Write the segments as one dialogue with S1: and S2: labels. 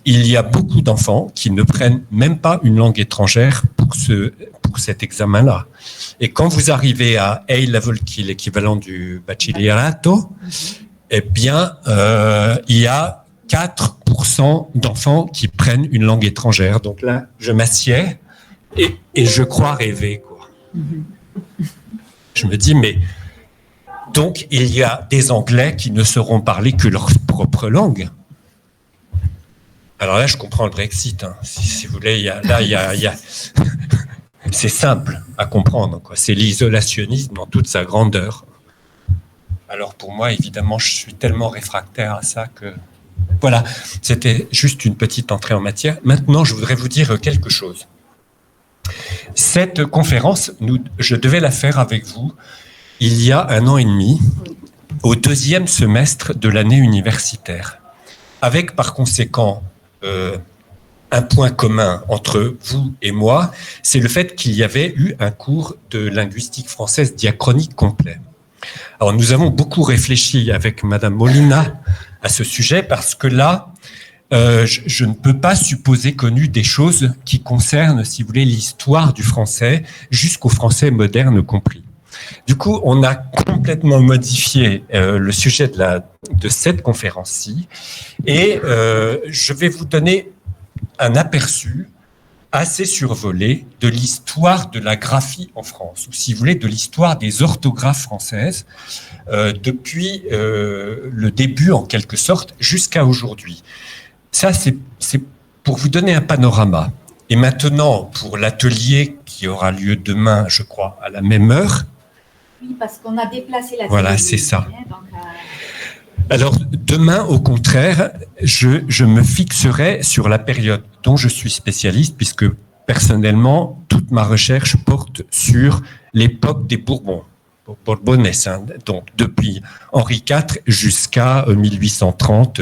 S1: il y a beaucoup d'enfants qui ne prennent même pas une langue étrangère pour cet examen-là. Et quand vous arrivez à A-level, qui est l'équivalent du bachillerato, eh bien, il y a 4% d'enfants qui prennent une langue étrangère. Donc là, je m'assieds et je crois rêver, quoi. Je me dis, mais donc il y a des Anglais qui ne sauront parler que leur propre langue. Alors là, je comprends le Brexit. Hein. Si vous voulez, il y a c'est simple à comprendre, quoi. C'est l'isolationnisme dans toute sa grandeur. Alors pour moi, évidemment, je suis tellement réfractaire à ça que... Voilà, c'était juste une petite entrée en matière. Maintenant, je voudrais vous dire quelque chose. Cette conférence, je devais la faire avec vous il y a 1 an et demi, au 2e semestre de l'année universitaire, avec par conséquent un point commun entre vous et moi, c'est le fait qu'il y avait eu un cours de linguistique française diachronique complet. Alors nous avons beaucoup réfléchi avec Madame Molina à ce sujet parce que là, je ne peux pas supposer connu des choses qui concernent, si vous voulez, l'histoire du français jusqu'au français moderne compris. Du coup, on a complètement modifié le sujet de cette conférence-ci et je vais vous donner un aperçu assez survolé de l'histoire de la graphie en France, ou si vous voulez, de l'histoire des orthographes françaises depuis le début, en quelque sorte, jusqu'à aujourd'hui. Ça, c'est pour vous donner un panorama. Et maintenant, pour l'atelier qui aura lieu demain, je crois, à la même heure.
S2: Oui, parce qu'on a déplacé la...
S1: Voilà, c'est ça. Alors, demain, au contraire, je me fixerai sur la période dont je suis spécialiste, puisque personnellement, toute ma recherche porte sur l'époque des Bourbons, Bourbonnais, hein, donc depuis Henri IV jusqu'à 1830,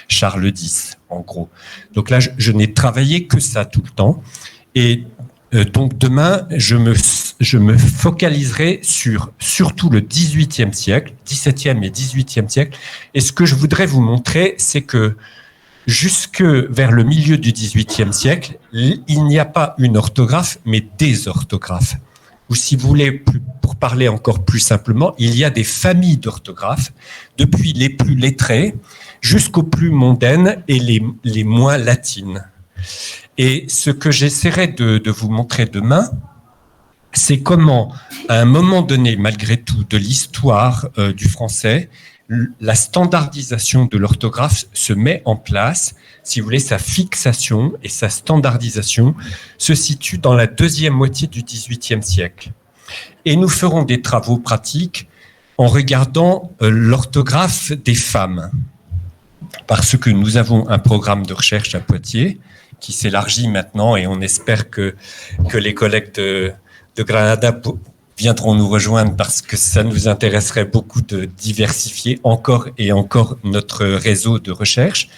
S1: Charles X, en gros. Donc là, je n'ai travaillé que ça tout le temps. Et donc demain, je me focaliserai sur surtout le XVIIIe siècle, XVIIe et XVIIIe siècle. Et ce que je voudrais vous montrer, c'est que jusque vers le milieu du XVIIIe siècle, il n'y a pas une orthographe, mais des orthographes. Ou si vous voulez, pour parler encore plus simplement, il y a des familles d'orthographes, depuis les plus lettrées jusqu'aux plus mondaines et les moins latines. Et ce que j'essaierai de vous montrer demain, c'est comment, à un moment donné, malgré tout, de l'histoire du français, la standardisation de l'orthographe se met en place. Si vous voulez, sa fixation et sa standardisation se situent dans la deuxième moitié du XVIIIe siècle. Et nous ferons des travaux pratiques en regardant l'orthographe des femmes. Parce que nous avons un programme de recherche à Poitiers qui s'élargit maintenant et on espère que les collègues de Granada viendront nous rejoindre parce que ça nous intéresserait beaucoup de diversifier encore et encore notre réseau de recherche.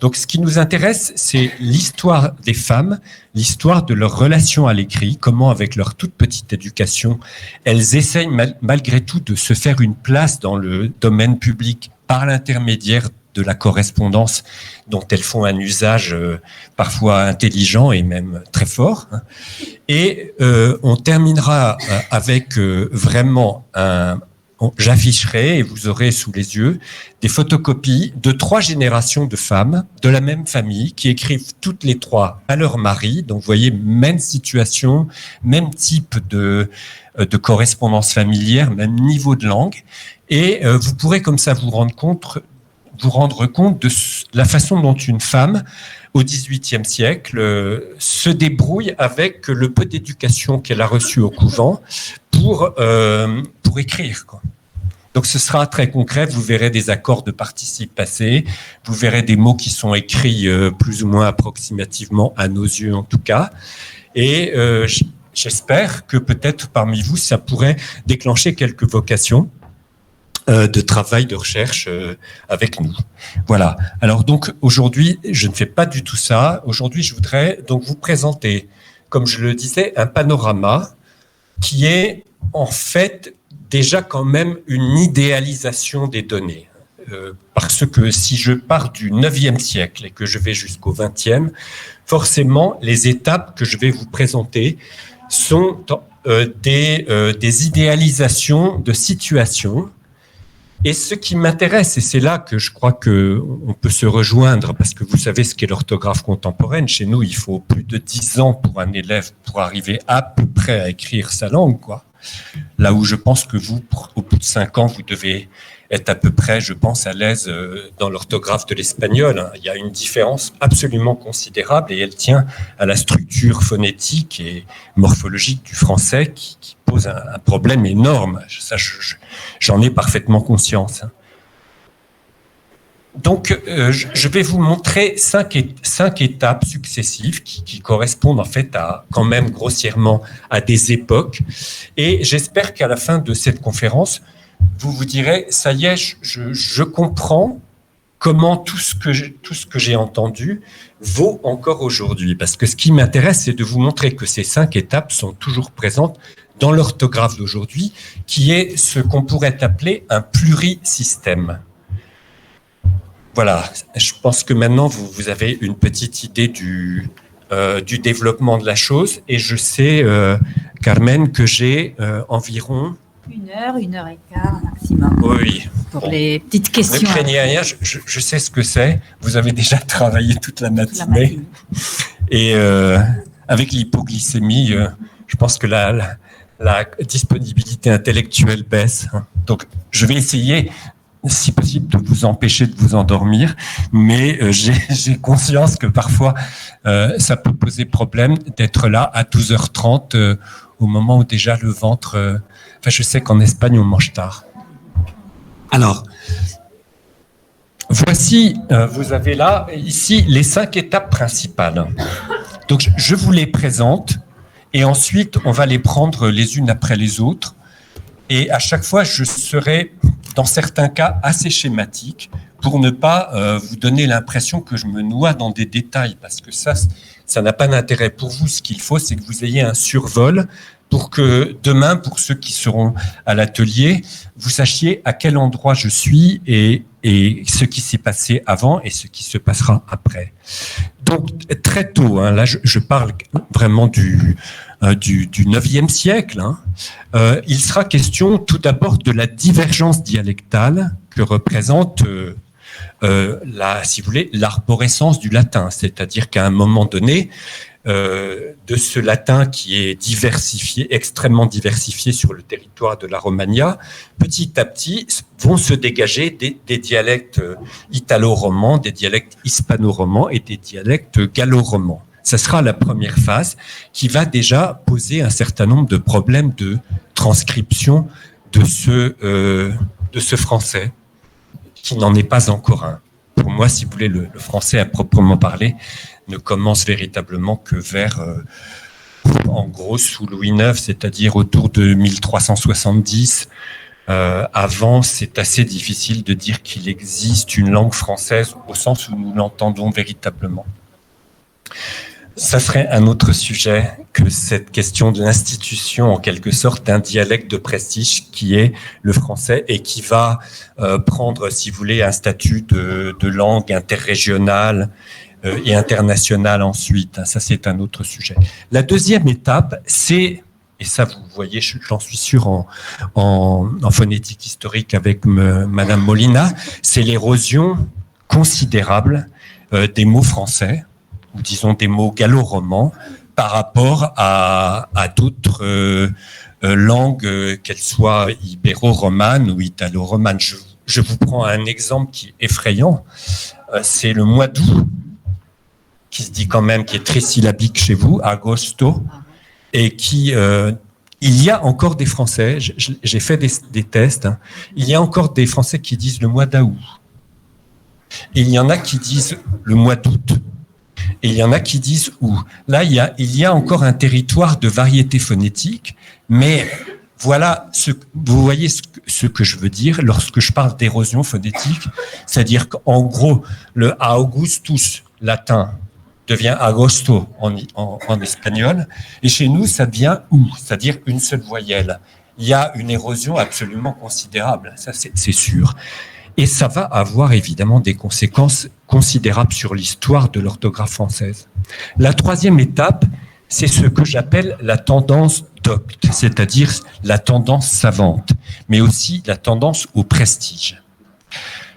S1: Donc, ce qui nous intéresse, c'est l'histoire des femmes, l'histoire de leur relation à l'écrit, comment, avec leur toute petite éducation, elles essayent malgré tout de se faire une place dans le domaine public par l'intermédiaire de la correspondance dont elles font un usage parfois intelligent et même très fort. Et on terminera avec vraiment j'afficherai, et vous aurez sous les yeux, des photocopies de 3 générations de femmes de la même famille qui écrivent toutes les 3 à leur mari. Donc, vous voyez, même situation, même type de correspondance familière, même niveau de langue. Et vous pourrez comme ça vous rendre compte de la façon dont une femme, au XVIIIe siècle, se débrouille avec le peu d'éducation qu'elle a reçue au couvent pour écrire, quoi. Donc ce sera très concret, vous verrez des accords de participe passé, vous verrez des mots qui sont écrits plus ou moins approximativement, à nos yeux en tout cas, et j'espère que peut-être parmi vous, ça pourrait déclencher quelques vocations de travail, de recherche avec nous. Voilà. Alors donc aujourd'hui, je ne fais pas du tout ça. Aujourd'hui, je voudrais donc vous présenter, comme je le disais, un panorama qui est en fait déjà quand même une idéalisation des données. parce que si je pars du 9e siècle et que je vais jusqu'au 20e, forcément, les étapes que je vais vous présenter sont des idéalisations de situations. Et ce qui m'intéresse, et c'est là que je crois qu'on peut se rejoindre, parce que vous savez ce qu'est l'orthographe contemporaine. Chez nous, il faut plus de 10 ans pour un élève pour arriver à peu près à écrire sa langue, quoi. Là où je pense que vous, au bout de 5 ans, vous devez être à peu près, je pense, à l'aise dans l'orthographe de l'espagnol. Il y a une différence absolument considérable et elle tient à la structure phonétique et morphologique du français qui pose un problème énorme. Ça, j'en ai parfaitement conscience. Donc, je vais vous montrer cinq étapes successives qui correspondent en fait quand même grossièrement à des époques. Et j'espère qu'à la fin de cette conférence, vous vous direz, ça y est, je comprends comment tout ce que j'ai entendu vaut encore aujourd'hui. Parce que ce qui m'intéresse, c'est de vous montrer que ces 5 étapes sont toujours présentes dans l'orthographe d'aujourd'hui, qui est ce qu'on pourrait appeler un plurisystème. Voilà, je pense que maintenant, vous avez une petite idée du développement de la chose. Et je sais, Carmen, que j'ai environ...
S2: 1h et quart maximum.
S1: Oui.
S2: Pour les petites questions.
S1: Ne craignez rien, je sais ce que c'est. Vous avez déjà travaillé toute la matinée. Et avec l'hypoglycémie, je pense que la disponibilité intellectuelle baisse. Donc, je vais essayer, si possible, de vous empêcher de vous endormir, mais j'ai conscience que parfois, ça peut poser problème d'être là à 12h30, au moment où déjà le ventre... Enfin, je sais qu'en Espagne, on mange tard. Alors, voici, vous avez là, ici, les 5 étapes principales. Donc, je vous les présente, et ensuite, on va les prendre les unes après les autres. Et à chaque fois, je serai, dans certains cas, assez schématique pour ne pas vous donner l'impression que je me noie dans des détails, parce que ça n'a pas d'intérêt pour vous. Ce qu'il faut, c'est que vous ayez un survol pour que demain, pour ceux qui seront à l'atelier, vous sachiez à quel endroit je suis et ce qui s'est passé avant et ce qui se passera après. Donc, très tôt, là, je parle vraiment du 9e siècle, il sera question tout d'abord de la divergence dialectale que représente si vous voulez, l'arborescence du latin, c'est-à-dire qu'à un moment donné, de ce latin qui est diversifié, extrêmement diversifié sur le territoire de la Romagna, petit à petit vont se dégager des dialectes italo-romans, des dialectes hispano-romans et des dialectes gallo-romans. Ça sera la première phase qui va déjà poser un certain nombre de problèmes de transcription de ce français, qui n'en est pas encore un. Pour moi, si vous voulez, le français à proprement parler ne commence véritablement que vers, en gros, sous Louis IX, c'est-à-dire autour de 1370. Avant, c'est assez difficile de dire qu'il existe une langue française au sens où nous l'entendons véritablement. Ça serait un autre sujet que cette question de l'institution, en quelque sorte, d'un dialecte de prestige qui est le français et qui va prendre, si vous voulez, un statut de langue interrégionale et internationale ensuite. Ça, c'est un autre sujet. La deuxième étape, c'est, et ça, vous voyez, j'en suis sûr en phonétique historique avec Madame Molina, c'est l'érosion considérable des mots français, ou disons des mots gallo-romans, par rapport à d'autres langues, qu'elles soient ibéro-romanes ou italo-romanes. Je vous prends un exemple qui est effrayant, c'est le mois d'août, qui se dit quand même, qui est très syllabique chez vous, agosto, et qui... il y a encore des Français, j'ai fait des tests, il y a encore des Français qui disent le mois d'août. Et il y en a qui disent le mois d'août. Et il y en a qui disent où. Là, il y a encore un territoire de variété phonétique, mais voilà, vous voyez ce que je veux dire lorsque je parle d'érosion phonétique, c'est-à-dire qu'en gros, le Augustus latin devient agosto en espagnol, et chez nous, ça devient ou, c'est-à-dire une seule voyelle. Il y a une érosion absolument considérable, ça c'est sûr. Et ça va avoir évidemment des conséquences considérables sur l'histoire de l'orthographe française. La troisième étape, c'est ce que j'appelle la tendance docte, c'est-à-dire la tendance savante, mais aussi la tendance au prestige.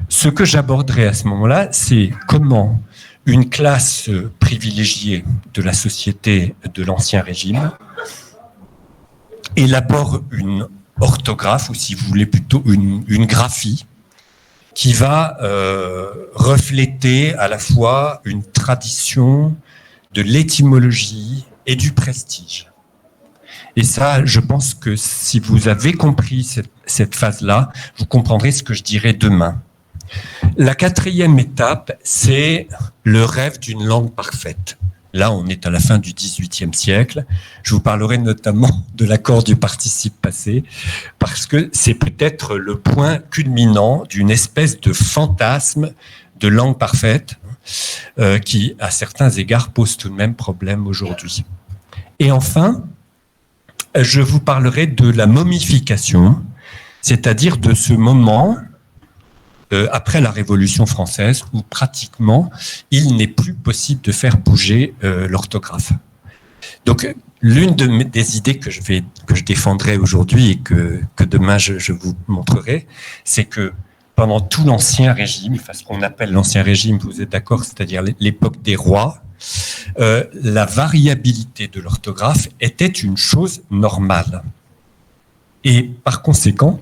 S1: Ce que j'aborderai à ce moment-là, c'est comment une classe privilégiée de la société de l'Ancien Régime élabore une orthographe, ou si vous voulez plutôt une graphie, qui va refléter à la fois une tradition de l'étymologie et du prestige. Et ça, je pense que si vous avez compris cette phase-là, vous comprendrez ce que je dirai demain. La quatrième étape, c'est le rêve d'une langue parfaite. Là, on est à la fin du XVIIIe siècle. Je vous parlerai notamment de l'accord du participe passé, parce que c'est peut-être le point culminant d'une espèce de fantasme de langue parfaite qui, à certains égards, pose tout de même problème aujourd'hui. Et enfin, je vous parlerai de la momification, c'est-à-dire de ce moment après la Révolution française, où pratiquement il n'est plus possible de faire bouger l'orthographe. Donc, l'une des idées que je défendrai aujourd'hui et que demain je vous montrerai, c'est que pendant tout l'Ancien Régime, enfin ce qu'on appelle l'Ancien Régime, vous êtes d'accord, c'est-à-dire l'époque des rois, la variabilité de l'orthographe était une chose normale. Et par conséquent,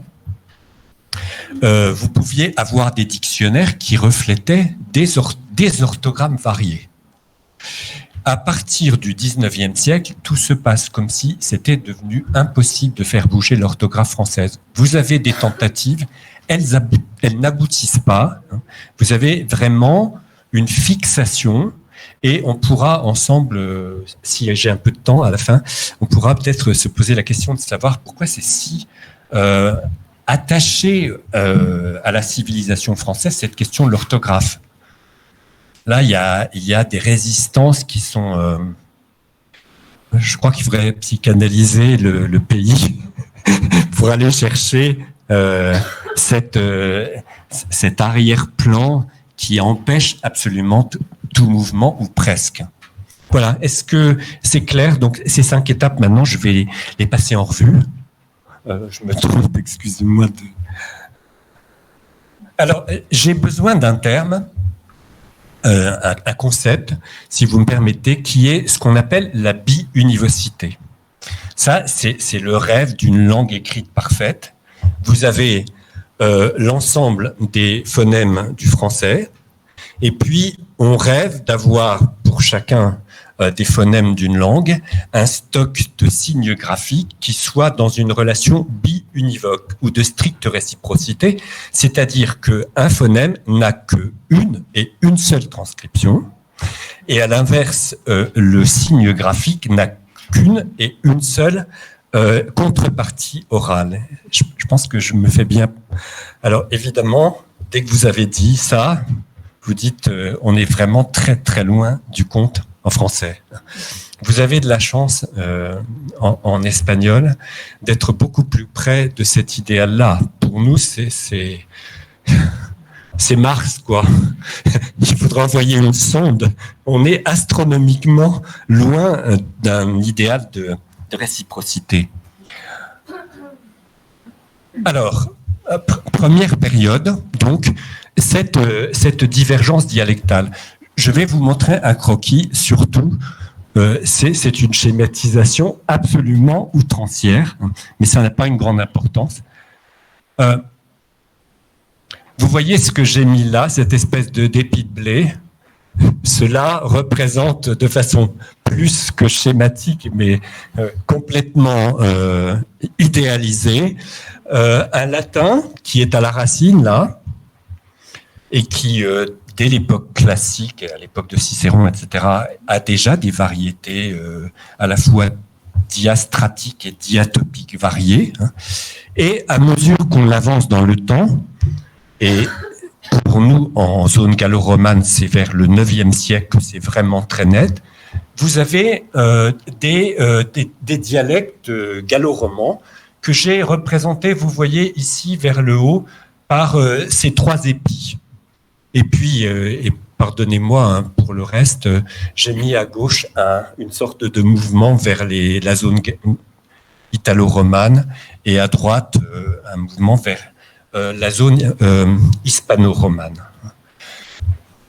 S1: vous pouviez avoir des dictionnaires qui reflétaient des orthogrammes variés. À partir du 19e siècle, tout se passe comme si c'était devenu impossible de faire bouger l'orthographe française. Vous avez des tentatives, elles n'aboutissent pas. Vous avez vraiment une fixation et on pourra ensemble, si j'ai un peu de temps à la fin, on pourra peut-être se poser la question de savoir pourquoi c'est si attaché à la civilisation française, cette question de l'orthographe. Là, il y a des résistances qui sont... je crois qu'il faudrait psychanalyser le pays pour aller chercher cet arrière-plan qui empêche absolument tout mouvement, ou presque. Voilà, est-ce que c'est clair? Donc, ces 5 étapes, maintenant, je vais les passer en revue. Je me trompe, excusez-moi. Alors, j'ai besoin d'un terme, un concept, si vous me permettez, qui est ce qu'on appelle la biunivocité. Ça, c'est le rêve d'une langue écrite parfaite. Vous avez l'ensemble des phonèmes du français, et puis on rêve d'avoir pour chacun des phonèmes d'une langue, un stock de signes graphiques qui soit dans une relation biunivoque ou de stricte réciprocité, c'est-à-dire qu'un phonème n'a qu'une seule transcription, et à l'inverse, le signe graphique n'a qu'une et une seule contrepartie orale. Je pense que je me fais bien. Alors évidemment, dès que vous avez dit ça, vous dites on est vraiment très très loin du compte en français. Vous avez de la chance en espagnol d'être beaucoup plus près de cet idéal-là. Pour nous, c'est Mars, quoi. Il faudra envoyer une sonde. On est astronomiquement loin d'un idéal de réciprocité. Alors, première période, donc, cette divergence dialectale. Je vais vous montrer un croquis, surtout, c'est une schématisation absolument outrancière, mais ça n'a pas une grande importance. Vous voyez ce que j'ai mis là, cette espèce d'épi de blé. Cela représente de façon plus que schématique, mais complètement idéalisée, un latin qui est à la racine, là, et qui... dès l'époque classique, à l'époque de Cicéron, etc., a déjà des variétés à la fois diastratiques et diatopiques variées. Et à mesure qu'on avance dans le temps, et pour nous, en zone gallo-romane, c'est vers le 9e siècle que c'est vraiment très net, vous avez des dialectes gallo-romans que j'ai représentés, vous voyez ici vers le haut, par ces trois épis. Et puis, pardonnez-moi hein, pour le reste, j'ai mis à gauche une sorte de mouvement vers la zone italo-romane et à droite un mouvement vers la zone hispano-romane.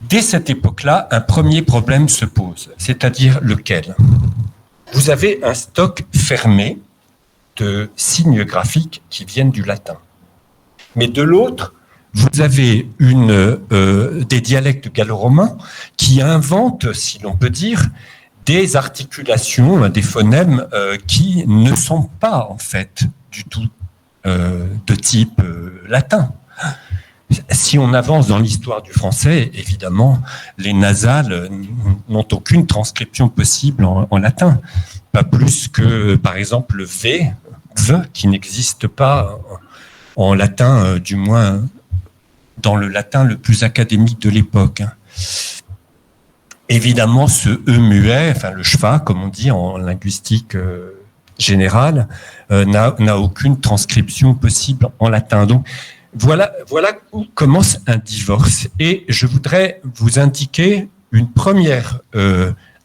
S1: Dès cette époque-là, un premier problème se pose, c'est-à-dire lequel ? Vous avez un stock fermé de signes graphiques qui viennent du latin. Mais de l'autre, vous avez des dialectes gallo-romains qui inventent, si l'on peut dire, des articulations, des phonèmes qui ne sont pas en fait du tout de type latin. Si on avance dans l'histoire du français, évidemment, les nasales n'ont aucune transcription possible en latin. Pas plus que, par exemple, le V, qui n'existe pas en latin, du moins dans le latin le plus académique de l'époque. Évidemment, ce E muet, enfin le schwa, comme on dit en linguistique générale, n'a aucune transcription possible en latin. Donc, voilà où commence un divorce. Et je voudrais vous indiquer une première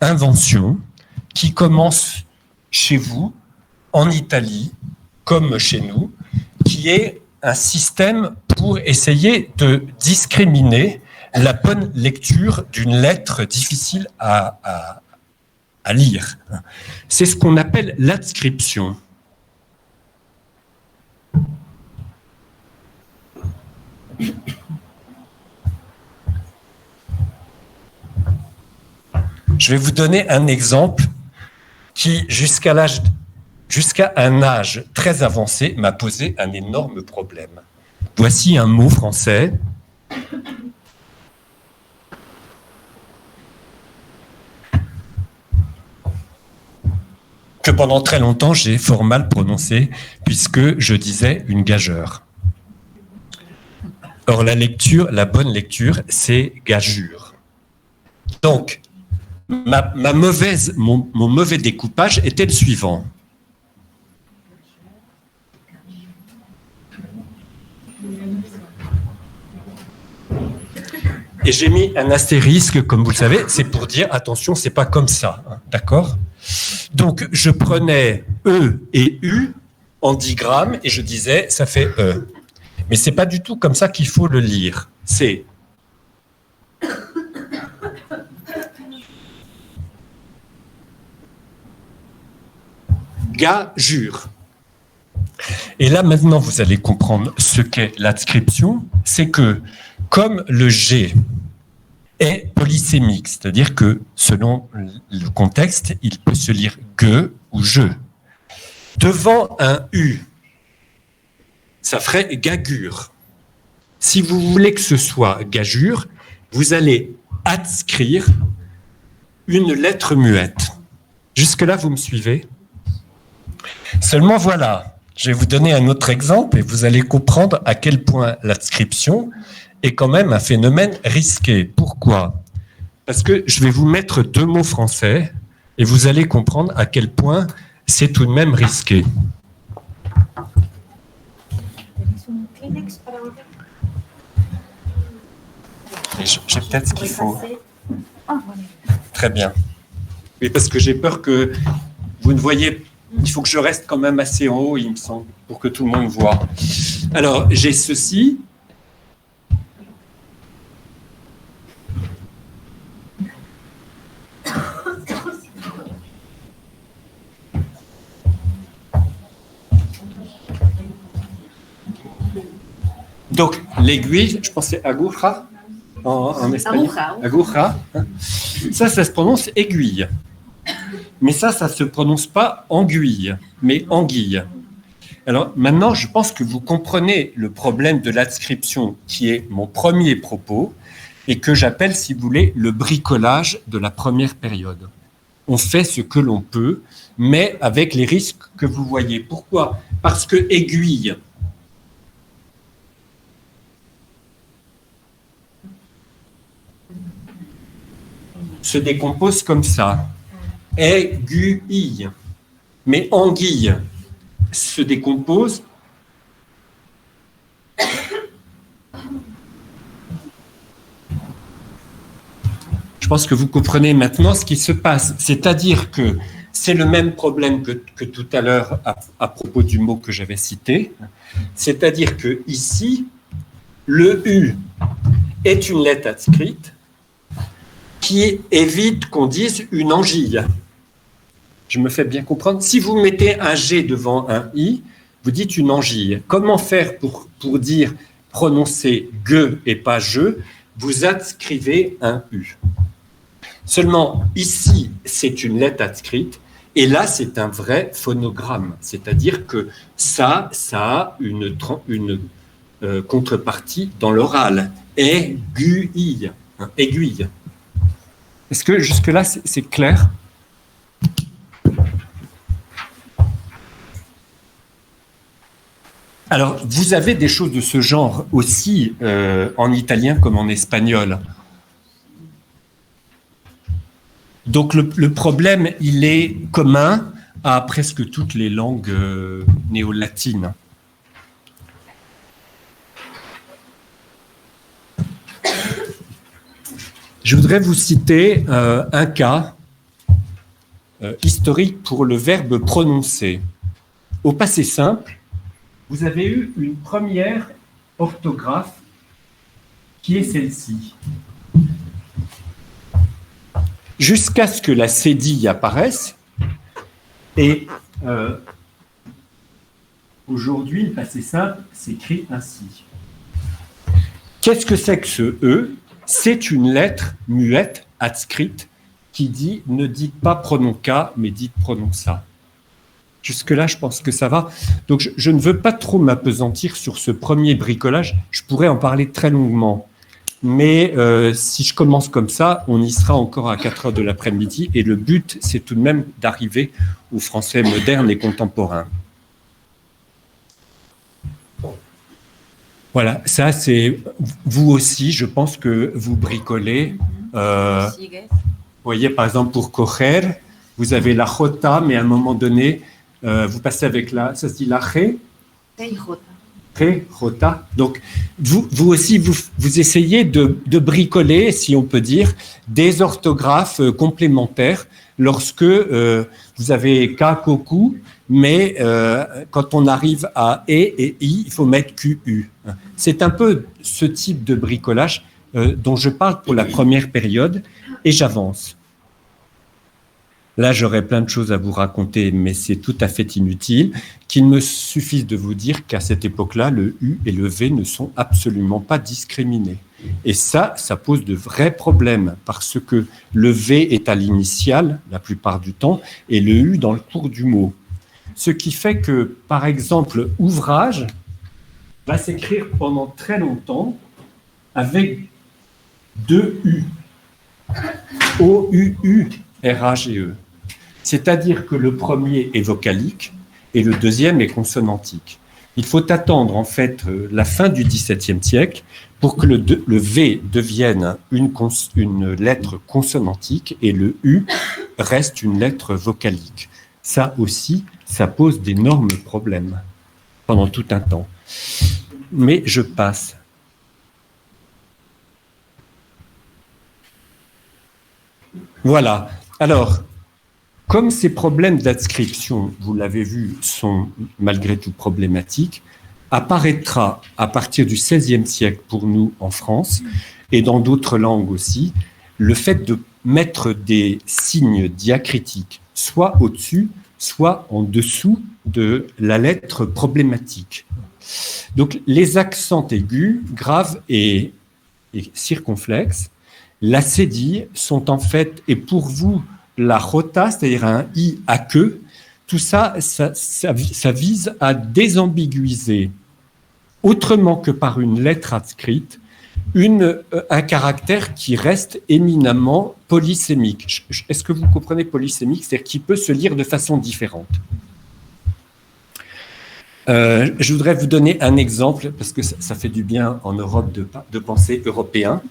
S1: invention qui commence chez vous, en Italie, comme chez nous, qui est un système pour essayer de discriminer la bonne lecture d'une lettre difficile à lire. C'est ce qu'on appelle l'adscription. Je vais vous donner un exemple qui, jusqu'à un âge très avancé, m'a posé un énorme problème. Voici un mot français. Que pendant très longtemps, j'ai fort mal prononcé, puisque je disais une gageure. Or, la bonne lecture, c'est gageure. Donc, mon mauvais découpage était le suivant. Et j'ai mis un astérisque, comme vous le savez, c'est pour dire, attention, c'est pas comme ça, hein, d'accord ? Donc, je prenais E et U en digrammes et je disais, ça fait E. Mais c'est pas du tout comme ça qu'il faut le lire. C'est gageure. Et là, maintenant, vous allez comprendre ce qu'est l'adscription. C'est que, comme le G est polysémique, c'est-à-dire que, selon le contexte, il peut se lire ge ou je. Devant un U, ça ferait gagure. Si vous voulez que ce soit gagure, vous allez adscrire une lettre muette. Jusque-là, vous me suivez ? Seulement voilà, je vais vous donner un autre exemple et vous allez comprendre à quel point l'adscription est quand même un phénomène risqué. Pourquoi ? Parce que je vais vous mettre deux mots français et vous allez comprendre à quel point c'est tout de même risqué. J'ai peut-être ce qu'il faut. Très bien. Oui, parce que j'ai peur que vous ne voyez. Il faut que je reste quand même assez en haut, il me semble, pour que tout le monde voit. Alors, j'ai ceci. Donc, l'aiguille, je pensais aguja en espagnol. Aguja. Ça se prononce aiguille. Mais ça ne se prononce pas anguille, mais anguille. Alors maintenant, je pense que vous comprenez le problème de l'adscription qui est mon premier propos et que j'appelle, si vous voulez, le bricolage de la première période. On fait ce que l'on peut, mais avec les risques que vous voyez. Pourquoi ? Parce que aiguille se décompose comme ça. Aiguille. Mais anguille se décompose pense que vous comprenez maintenant ce qui se passe. C'est-à-dire que c'est le même problème que tout à l'heure à propos du mot que j'avais cité. C'est-à-dire que ici, le U est une lettre adscrite qui évite qu'on dise une angille. Je me fais bien comprendre. Si vous mettez un G devant un I, vous dites une angille. Comment faire pour dire prononcer ge et pas je? Vous adscrivez un U. Seulement, ici, c'est une lettre adscrite, et là, c'est un vrai phonogramme. C'est-à-dire que ça a une contrepartie dans l'oral. Aiguille. Aiguille. Est-ce que jusque-là, c'est clair? Alors, vous avez des choses de ce genre aussi en italien comme en espagnol. Donc, le problème, il est commun à presque toutes les langues néo-latines. Je voudrais vous citer un cas historique pour le verbe prononcer. Au passé simple, vous avez eu une première orthographe qui est celle-ci. Jusqu'à ce que la cédille apparaisse. Et aujourd'hui, le passé simple s'écrit ainsi. Qu'est-ce que c'est que ce E? C'est une lettre muette adscrite qui dit ne dites pas prononca, mais dites prononça. Jusque-là, je pense que ça va. Donc, je ne veux pas trop m'apesantir sur ce premier bricolage. Je pourrais en parler très longuement. Mais si je commence comme ça, on y sera encore à 4 heures de l'après-midi. Et le but, c'est tout de même d'arriver au français moderne et contemporain. Voilà, ça c'est... Vous aussi, je pense que vous bricolez. Vous voyez, par exemple, pour coger, vous avez la jota, mais à un moment donné, vous passez avec la... Ça se dit la ré? Rota. Donc, vous aussi, vous essayez de bricoler, si on peut dire, des orthographes complémentaires lorsque vous avez ka, koku, mais quand on arrive à e et i, il faut mettre qu. C'est un peu ce type de bricolage dont je parle pour la première période, et j'avance. Là, j'aurais plein de choses à vous raconter, mais c'est tout à fait inutile. Qu'il me suffise de vous dire qu'à cette époque-là, le U et le V ne sont absolument pas discriminés. Et ça pose de vrais problèmes, parce que le V est à l'initiale, la plupart du temps, et le U dans le cours du mot. Ce qui fait que, par exemple, ouvrage va s'écrire pendant très longtemps avec deux U. O-U-U, R-A-G-E. C'est-à-dire que le premier est vocalique et le deuxième est consonantique. Il faut attendre en fait la fin du XVIIe siècle pour que le V devienne une lettre consonantique et le U reste une lettre vocalique. Ça aussi, ça pose d'énormes problèmes pendant tout un temps. Mais je passe. Voilà. Alors, comme ces problèmes d'adscription, vous l'avez vu, sont malgré tout problématiques, apparaîtra à partir du XVIe siècle pour nous en France et dans d'autres langues aussi, le fait de mettre des signes diacritiques soit au-dessus, soit en dessous de la lettre problématique. Donc, les accents aigus, graves et circonflexes, la cédille sont en fait, et pour vous, la rota, c'est-à-dire un i à queue, tout ça, ça vise à désambiguiser, autrement que par une lettre adscrite, un caractère qui reste éminemment polysémique. Est-ce que vous comprenez polysémique? C'est-à-dire qui peut se lire de façon différente. Je voudrais vous donner un exemple, parce que ça fait du bien en Europe de penser européen.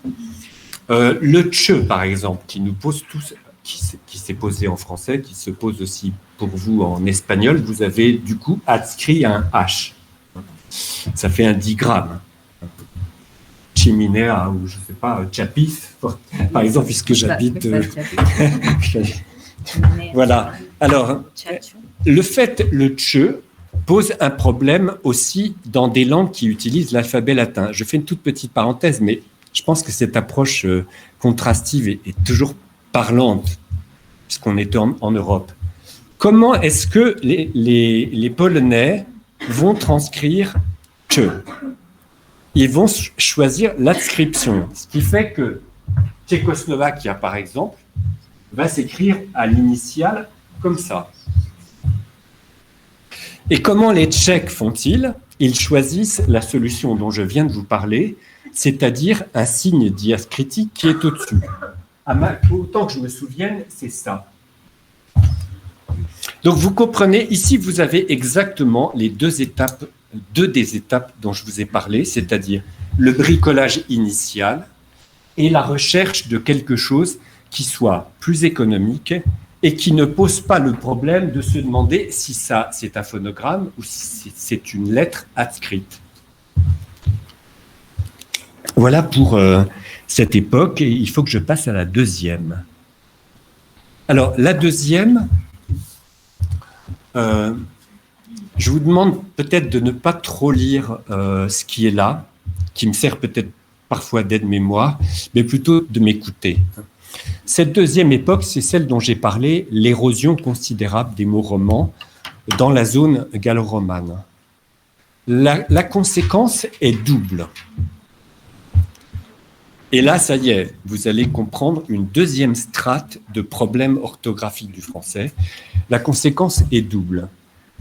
S1: Le tche, par exemple, qui nous pose tous, qui s'est posé en français, qui se pose aussi pour vous en espagnol, vous avez du coup adscrit un H. Ça fait un digramme. Che, Chiminea ou je ne sais pas, Chapis, par exemple, puisque j'habite. Voilà. Alors, le tche pose un problème aussi dans des langues qui utilisent l'alphabet latin. Je fais une toute petite parenthèse, mais je pense que cette approche contrastive est toujours parlante, puisqu'on est en Europe. Comment est-ce que les Polonais vont transcrire tche? Ils vont choisir l'adscription, ce qui fait que Tchécoslovaquia, par exemple, va s'écrire à l'initiale comme ça. Et comment les Tchèques font-ils? Ils choisissent la solution dont je viens de vous parler, c'est-à-dire un signe diacritique qui est au-dessus. Autant que je me souvienne, c'est ça. Donc vous comprenez, ici vous avez exactement les deux des étapes dont je vous ai parlé, c'est-à-dire le bricolage initial et la recherche de quelque chose qui soit plus économique et qui ne pose pas le problème de se demander si ça c'est un phonogramme ou si c'est une lettre adscrite. Voilà pour cette époque, et il faut que je passe à la deuxième. Alors, la deuxième, je vous demande peut-être de ne pas trop lire ce qui est là, qui me sert peut-être parfois d'aide-mémoire, mais plutôt de m'écouter. Cette deuxième époque, c'est celle dont j'ai parlé, l'érosion considérable des mots romans dans la zone gallo-romane. La conséquence est double. Et là, ça y est, vous allez comprendre une deuxième strate de problèmes orthographiques du français. La conséquence est double.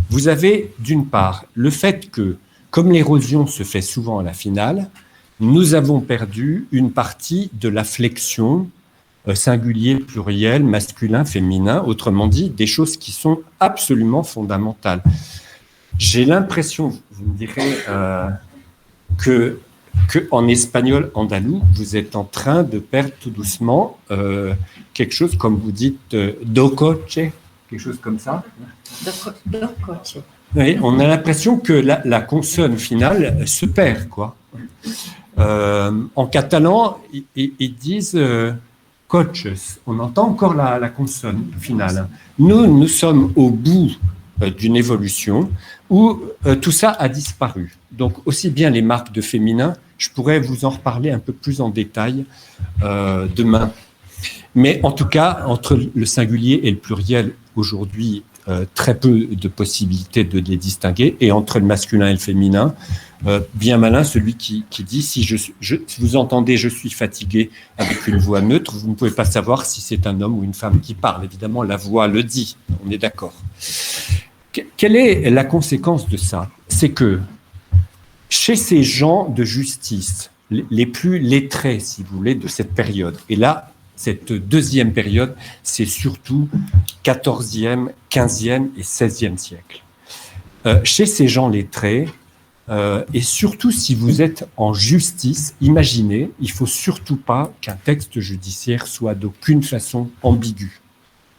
S1: Vous avez, d'une part, le fait que, comme l'érosion se fait souvent à la finale, nous avons perdu une partie de la flexion singulier, pluriel, masculin, féminin, autrement dit, des choses qui sont absolument fondamentales. J'ai l'impression, vous me direz, qu'en espagnol andalou, vous êtes en train de perdre tout doucement quelque chose, comme vous dites, do coche, quelque chose comme ça.
S2: Do coche.
S1: Oui, on a l'impression que la consonne finale se perd, quoi. En catalan, ils disent coches. On entend encore la consonne finale. Nous sommes au bout d'une évolution où tout ça a disparu. Donc, aussi bien les marques de féminin, je pourrais vous en reparler un peu plus en détail demain. Mais en tout cas, entre le singulier et le pluriel, aujourd'hui, très peu de possibilités de les distinguer. Et entre le masculin et le féminin, bien malin celui qui dit, si vous entendez « je suis fatigué » avec une voix neutre, vous ne pouvez pas savoir si c'est un homme ou une femme qui parle. Évidemment, la voix le dit, on est d'accord. Quelle est la conséquence de ça? C'est que chez ces gens de justice, les plus lettrés, si vous voulez, de cette période, et là, cette deuxième période, c'est surtout 14e, 15e et 16e siècle. Chez ces gens lettrés, et surtout si vous êtes en justice, imaginez, il ne faut surtout pas qu'un texte judiciaire soit d'aucune façon ambigu.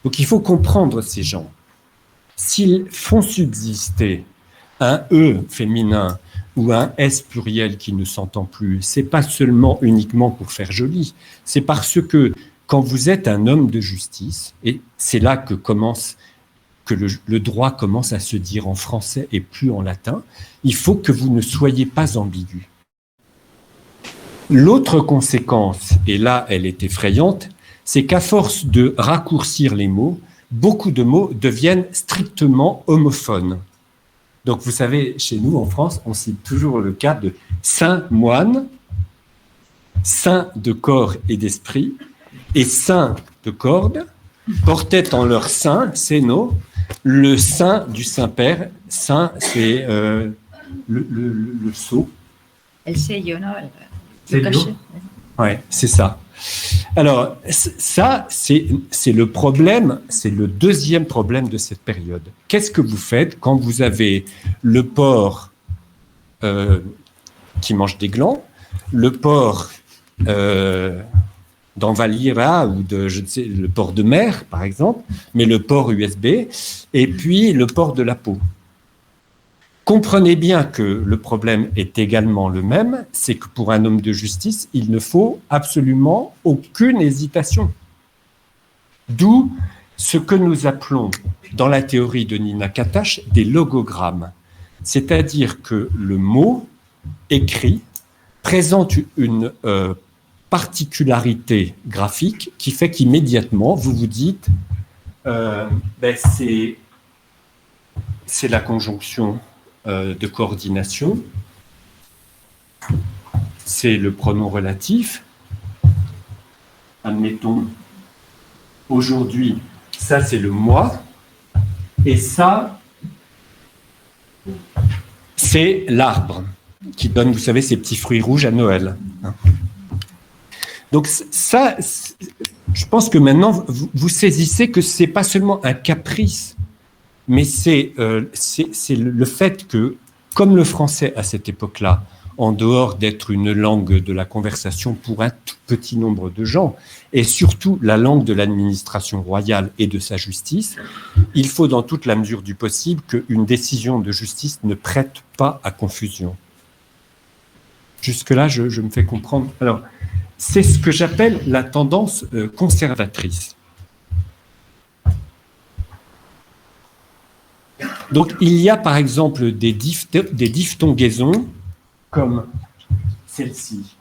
S1: Donc il faut comprendre ces gens. S'ils font subsister un « e » féminin ou un « s » pluriel qui ne s'entend plus, ce n'est pas seulement uniquement pour faire joli, c'est parce que quand vous êtes un homme de justice, et c'est là que le droit commence à se dire en français et plus en latin, il faut que vous ne soyez pas ambigu. L'autre conséquence, et là elle est effrayante, c'est qu'à force de raccourcir les mots, beaucoup de mots deviennent strictement homophones. Donc vous savez, chez nous en France, on cite toujours le cas de saint moine, saint de corps et d'esprit, et saint de corde, portaient en leur sein, séno, le sein du Saint-Père. Saint, c'est le sceau.
S2: El sello, non?
S1: Le cachet. Oui, c'est ça. Alors, ça, c'est le problème, c'est le deuxième problème de cette période. Qu'est-ce que vous faites quand vous avez le porc qui mange des glands, le porc dans Valira ou le porc de mer, par exemple, mais le porc USB, et puis le porc de la peau. comprenez bien que le problème est également le même, c'est que pour un homme de justice, il ne faut absolument aucune hésitation. D'où ce que nous appelons, dans la théorie de Nina Katash, des logogrammes. C'est-à-dire que le mot écrit présente une particularité graphique qui fait qu'immédiatement, vous vous dites, c'est la conjonction de coordination, c'est le pronom relatif. Admettons, aujourd'hui, ça c'est le moi, et ça, c'est l'arbre qui donne, vous savez, ces petits fruits rouges à Noël. Donc ça, je pense que maintenant, vous saisissez que ce n'est pas seulement un caprice, mais c'est le fait que, comme le français à cette époque-là, en dehors d'être une langue de la conversation pour un tout petit nombre de gens, et surtout la langue de l'administration royale et de sa justice, il faut dans toute la mesure du possible qu'une décision de justice ne prête pas à confusion. Jusque-là, je me fais comprendre. Alors, c'est ce que j'appelle la tendance conservatrice. Donc, il y a par exemple des diphtongaisons comme celle-ci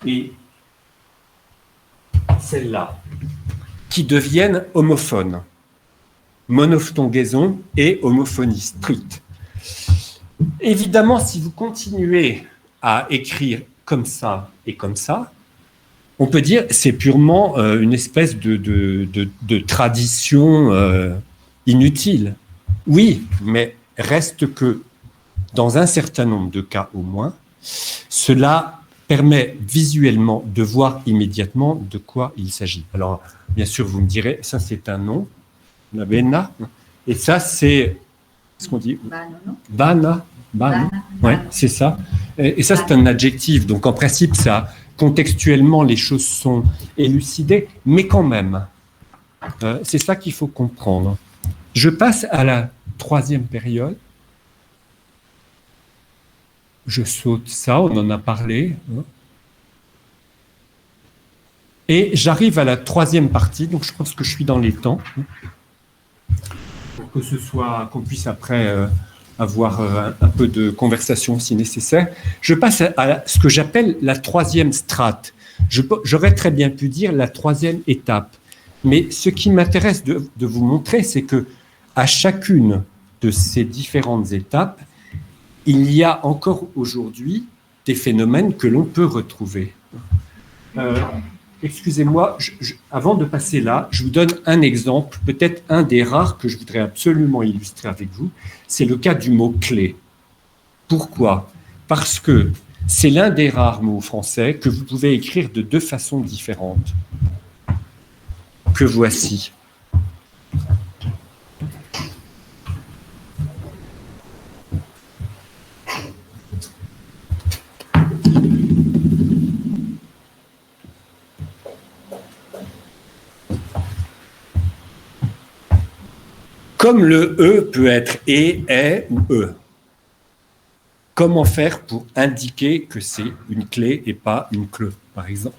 S1: et celle-là, qui deviennent homophones. Monophtongaison et homophonie stricte. Évidemment, si vous continuez à écrire comme ça et comme ça, on peut dire que c'est purement une espèce de tradition inutile. Oui, mais reste que, dans un certain nombre de cas au moins, cela permet visuellement de voir immédiatement de quoi il s'agit. Alors, bien sûr, vous me direz, ça c'est un nom, la Bena, et ça c'est ce qu'on dit Bana. Oui, c'est ça. Et ça, c'est un adjectif. Donc, en principe, ça, contextuellement, les choses sont élucidées, mais quand même, c'est ça qu'il faut comprendre. Je passe à la troisième période. Je saute ça, on en a parlé. Et j'arrive à la troisième partie, donc je pense que je suis dans les temps. Pour que ce soit, qu'on puisse après avoir un peu de conversation si nécessaire. Je passe à ce que j'appelle la troisième strate. J'aurais très bien pu dire la troisième étape. Mais ce qui m'intéresse de vous montrer, c'est que à chacune de ces différentes étapes, il y a encore aujourd'hui des phénomènes que l'on peut retrouver. Excusez-moi, avant de passer là, je vous donne un exemple, peut-être un des rares que je voudrais absolument illustrer avec vous. C'est le cas du mot « clé ». Pourquoi ? Parce que c'est l'un des rares mots français que vous pouvez écrire de deux façons différentes. Que voici. Comme le E peut être et, est ou E. Comment faire pour indiquer que c'est une clé et pas une clé, par exemple?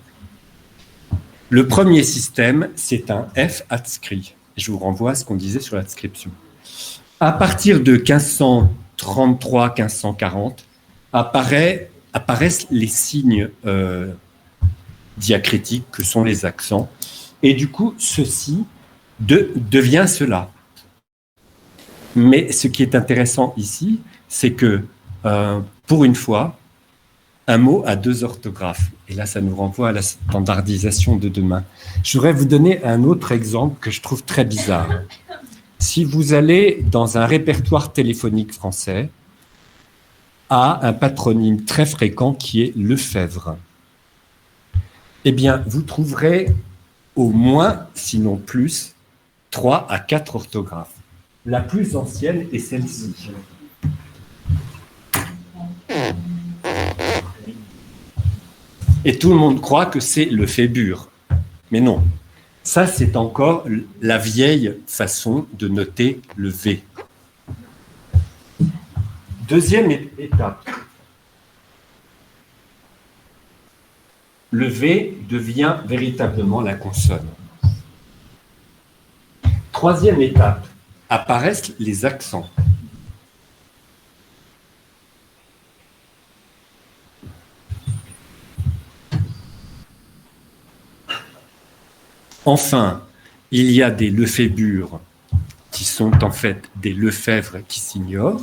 S1: Le premier système, c'est un F adscrit. Je vous renvoie à ce qu'on disait sur l'adscription. À partir de 1533-1540, apparaissent les signes diacritiques que sont les accents. Et du coup, ceci devient cela. Mais ce qui est intéressant ici, c'est que, pour une fois, un mot a deux orthographes. Et là, ça nous renvoie à la standardisation de demain. Je voudrais vous donner un autre exemple que je trouve très bizarre. Si vous allez dans un répertoire téléphonique français, à un patronyme très fréquent qui est Lefebvre, eh bien, vous trouverez au moins, sinon plus, 3 à 4 orthographes. La plus ancienne est celle-ci. Et tout le monde croit que c'est le Fébure. Mais non. Ça, c'est encore la vieille façon de noter le V. Deuxième étape. Le V devient véritablement la consonne. Troisième étape, apparaissent les accents. Enfin, il y a des lefébures qui sont en fait des lefèvres qui s'ignorent.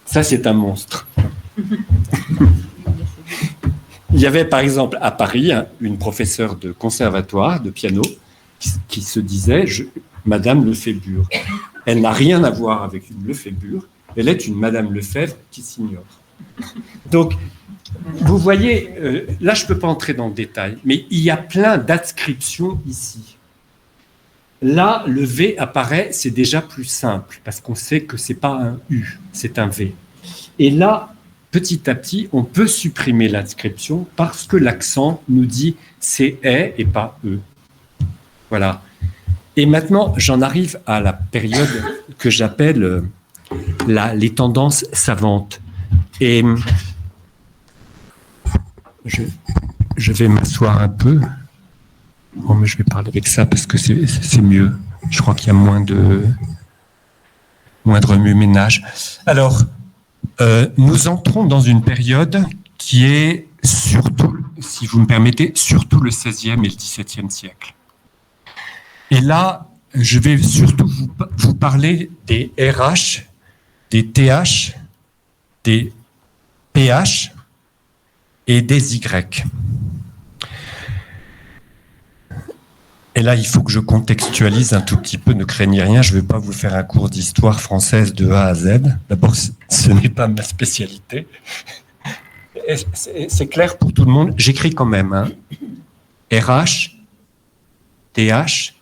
S1: Ça, c'est un monstre. Il y avait par exemple à Paris une professeure de conservatoire de piano qui se disait Madame Lefébure. Elle n'a rien à voir avec une Lefébure, elle est une Madame Lefèvre qui s'ignore. Donc, vous voyez, là je ne peux pas entrer dans le détail, mais il y a plein d'adscriptions ici. Là, le V apparaît, c'est déjà plus simple, parce qu'on sait que ce n'est pas un U, c'est un V. Et là, petit à petit, on peut supprimer l'inscription parce que l'accent nous dit c'est est et pas E. Voilà. Et maintenant, j'en arrive à la période que j'appelle les tendances savantes. Et je vais m'asseoir un peu. Bon, mais je vais parler avec ça parce que c'est mieux. Je crois qu'il y a moins de remue-ménage. Alors, nous entrons dans une période qui est surtout, si vous me permettez, surtout le XVIe et le XVIIe siècle. Et là, je vais surtout vous parler des RH, des TH, des PH et des Y. Et là, il faut que je contextualise un tout petit peu, ne craignez rien, je ne vais pas vous faire un cours d'histoire française de A à Z. D'abord, ce n'est pas ma spécialité. C'est clair pour tout le monde, j'écris quand même. Hein. RH, TH,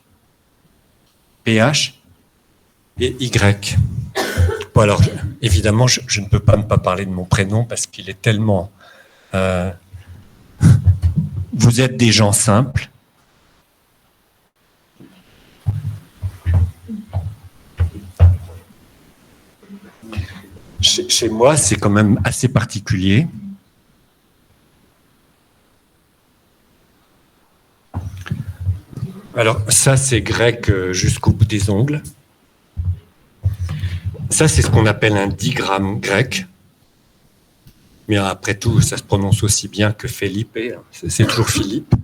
S1: PH et Y. Bon, alors, évidemment, je ne peux pas ne pas parler de mon prénom parce qu'il est tellement... Vous êtes des gens simples. Chez moi, c'est quand même assez particulier. Alors, ça, c'est grec jusqu'au bout des ongles. Ça, c'est ce qu'on appelle un digramme grec. Mais après tout, ça se prononce aussi bien que Felipe. C'est toujours Philippe.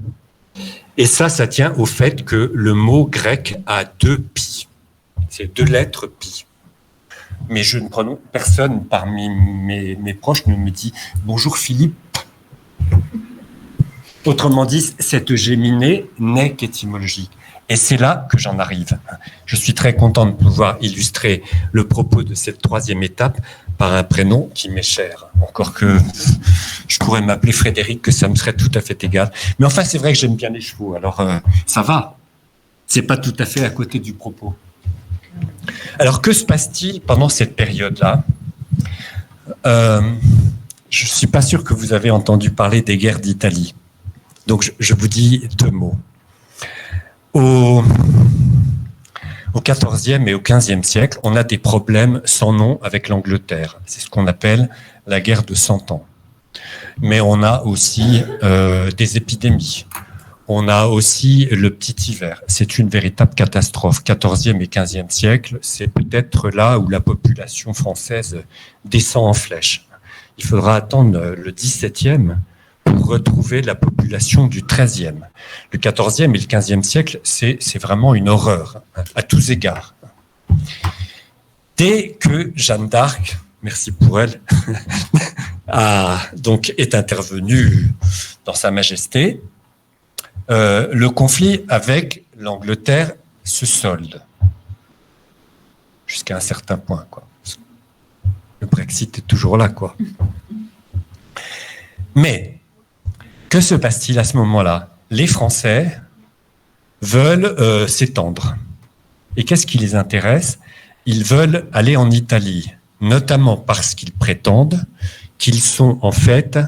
S1: Et ça tient au fait que le mot grec a 2 pi. C'est 2 lettres pi. Mais je ne prononce, personne parmi mes proches ne me dit « Bonjour Philippe ». Autrement dit, cette géminée n'est qu'étymologique. Et c'est là que j'en arrive. Je suis très content de pouvoir illustrer le propos de cette 3e étape par un prénom qui m'est cher. Encore que je pourrais m'appeler Frédéric, que ça me serait tout à fait égal. Mais enfin, c'est vrai que j'aime bien les chevaux, alors ça va. C'est pas tout à fait à côté du propos. Alors, que se passe-t-il pendant cette période-là ? Je ne suis pas sûr que vous avez entendu parler des guerres d'Italie. Donc, je vous dis 2 mots. Au XIVe et au XVe siècle, on a des problèmes sans nom avec l'Angleterre. C'est ce qu'on appelle la guerre de 100 ans. Mais on a aussi des épidémies. On a aussi le petit hiver. C'est une véritable catastrophe. XIVe et XVe siècle, c'est peut-être là où la population française descend en flèche. Il faudra attendre le XVIIe pour retrouver la population du XIIIe. Le XIVe et le XVe siècle, c'est vraiment une horreur, à tous égards. Dès que Jeanne d'Arc, merci pour elle, est intervenue dans Sa Majesté, le conflit avec l'Angleterre se solde jusqu'à un certain point, quoi. Le Brexit est toujours là, quoi. Mais que se passe-t-il à ce moment-là ? Les Français veulent s'étendre. Et qu'est-ce qui les intéresse ? Ils veulent aller en Italie, notamment parce qu'ils prétendent qu'ils sont en fait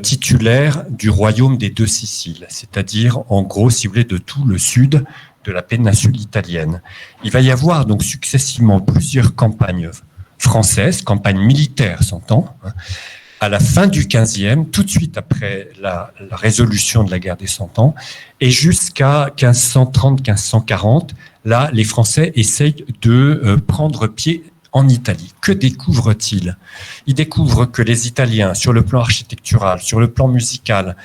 S1: titulaires du royaume des 2 Siciles, c'est-à-dire, en gros, si vous voulez, de tout le sud de la péninsule italienne. Il va y avoir donc successivement plusieurs campagnes françaises, campagnes militaires, s'entend, à la fin du XVe, tout de suite après la résolution de la guerre des 100 ans, et jusqu'à 1530-1540, là, les Français essayent de prendre pied en Italie. Que découvrent-ils? Ils découvrent que les Italiens, sur le plan architectural, sur le plan musical,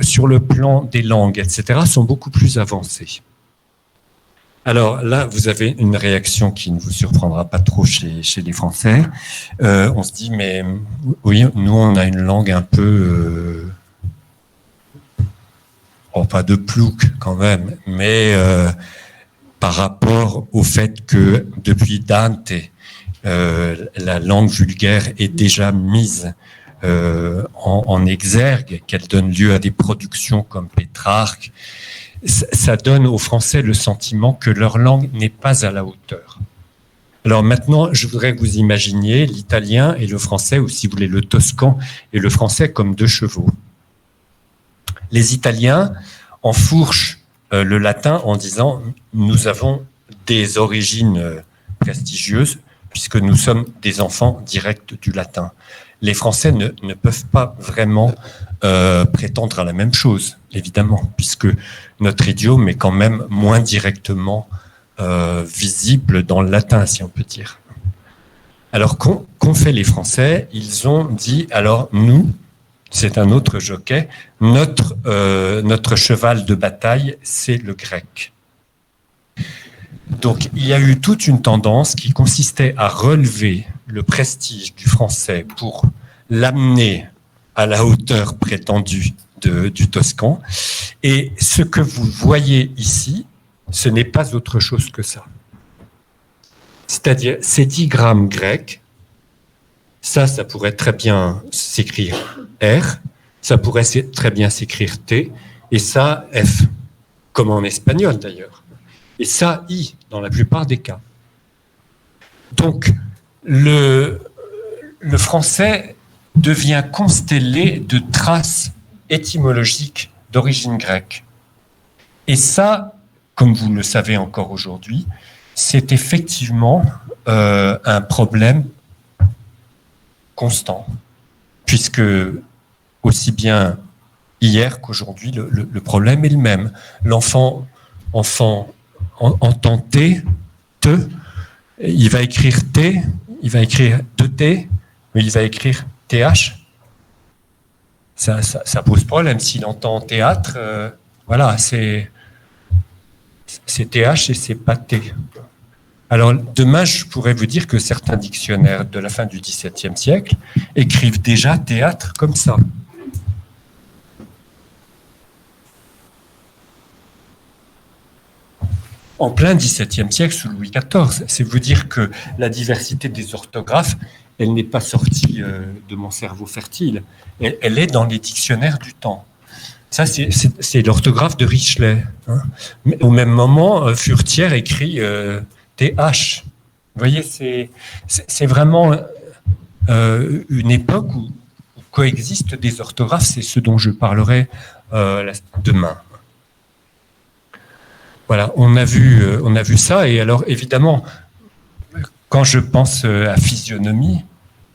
S1: sur le plan des langues, etc., sont beaucoup plus avancés. Alors là, vous avez une réaction qui ne vous surprendra pas trop chez les Français. On se dit, mais oui, nous, on a une langue un peu... pas de plouc quand même, mais par rapport au fait que depuis Dante, la langue vulgaire est déjà mise en exergue, qu'elle donne lieu à des productions comme Pétrarque, ça donne aux Français le sentiment que leur langue n'est pas à la hauteur. Alors maintenant, je voudrais que vous imaginiez l'italien et le français, ou si vous voulez le toscan et le français comme deux chevaux. Les Italiens enfourchent le latin en disant « nous avons des origines prestigieuses puisque nous sommes des enfants directs du latin ». Les Français ne peuvent pas vraiment prétendre à la même chose, évidemment, puisque notre idiome est quand même moins directement visible dans le latin, si on peut dire. Alors, qu'ont fait les Français? Ils ont dit, alors nous, c'est un autre jockey, notre cheval de bataille, c'est le grec. Donc, il y a eu toute une tendance qui consistait à relever le prestige du français pour l'amener à la hauteur prétendue du toscan. Et ce que vous voyez ici, ce n'est pas autre chose que ça. C'est-à-dire, ces digrammes grecs, ça pourrait très bien s'écrire R, ça pourrait très bien s'écrire T, et ça F, comme en espagnol d'ailleurs. Et ça I, dans la plupart des cas. Donc, le français devient constellé de traces étymologiques d'origine grecque. Et ça, comme vous le savez encore aujourd'hui, c'est effectivement un problème constant, puisque aussi bien hier qu'aujourd'hui, le problème est le même. L'enfant entend T, il va écrire T, il va écrire 2T, mais il va écrire TH. Ça pose problème. S'il entend théâtre, voilà, c'est TH et c'est pas T. Alors, demain, je pourrais vous dire que certains dictionnaires de la fin du XVIIe siècle écrivent déjà théâtre comme ça. En plein XVIIe siècle, sous Louis XIV, c'est vous dire que la diversité des orthographes, elle n'est pas sortie de mon cerveau fertile. Elle est dans les dictionnaires du temps. Ça, c'est l'orthographe de Richelais. Hein. Mais au même moment, Furetière écrit TH. Vous voyez, c'est vraiment une époque où coexistent des orthographes. C'est ce dont je parlerai demain. Voilà, on a vu ça. Et alors, évidemment, quand je pense à physionomie,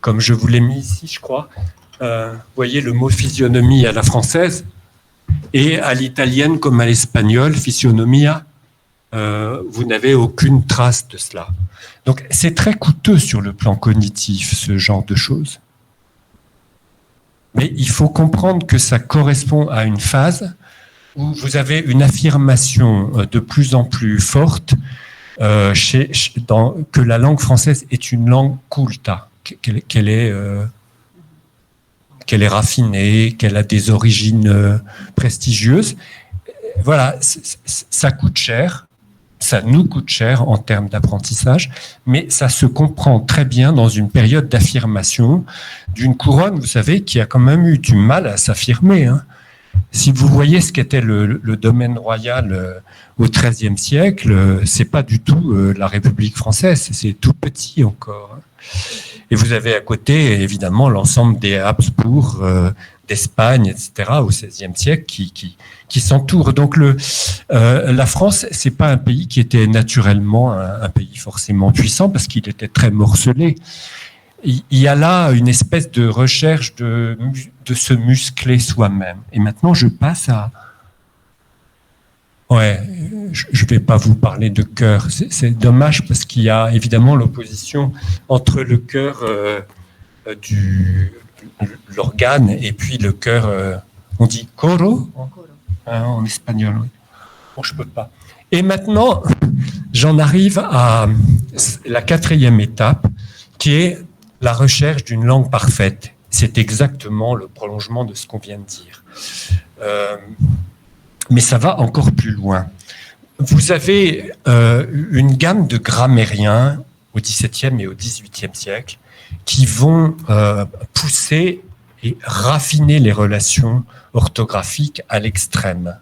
S1: comme je vous l'ai mis ici, je crois, vous voyez le mot physionomie à la française et à l'italienne comme à l'espagnol, physionomia, vous n'avez aucune trace de cela. Donc, c'est très coûteux sur le plan cognitif, ce genre de choses. Mais il faut comprendre que ça correspond à une phase où vous avez une affirmation de plus en plus forte que la langue française est une langue culta, qu'elle est raffinée, qu'elle a des origines prestigieuses. Voilà, ça coûte cher, ça nous coûte cher en termes d'apprentissage, mais ça se comprend très bien dans une période d'affirmation d'une couronne, vous savez, qui a quand même eu du mal à s'affirmer, hein. Si vous voyez ce qu'était le domaine royal au XIIIe siècle, c'est pas du tout la République française, c'est tout petit encore. Et vous avez à côté, évidemment, l'ensemble des Habsbourg, d'Espagne, etc., au XVIe siècle, qui s'entourent. Donc la France, c'est pas un pays qui était naturellement un pays forcément puissant, parce qu'il était très morcelé. Il y a là une espèce de recherche de se muscler soi-même. Et maintenant, je passe à... Ouais, je vais pas vous parler de cœur. C'est dommage parce qu'il y a évidemment l'opposition entre le cœur l'organe et puis le cœur, on dit coro en espagnol. Oui. Bon, je peux pas. Et maintenant, j'en arrive à la 4e étape, qui est la recherche d'une langue parfaite. C'est exactement le prolongement de ce qu'on vient de dire. Mais ça va encore plus loin. Vous avez une gamme de grammairiens au XVIIe et au XVIIIe siècle qui vont pousser et raffiner les relations orthographiques à l'extrême.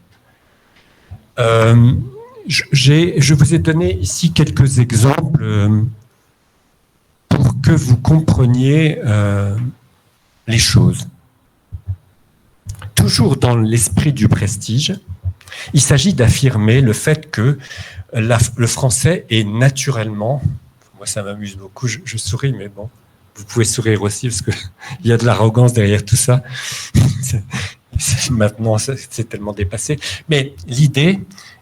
S1: Je vous ai donné ici quelques exemples pour que vous compreniez les choses. Toujours dans l'esprit du prestige, il s'agit d'affirmer le fait que le français est naturellement, moi ça m'amuse beaucoup, je souris, mais bon, vous pouvez sourire aussi parce qu'il y a de l'arrogance derrière tout ça. Maintenant, c'est tellement dépassé. Mais l'idée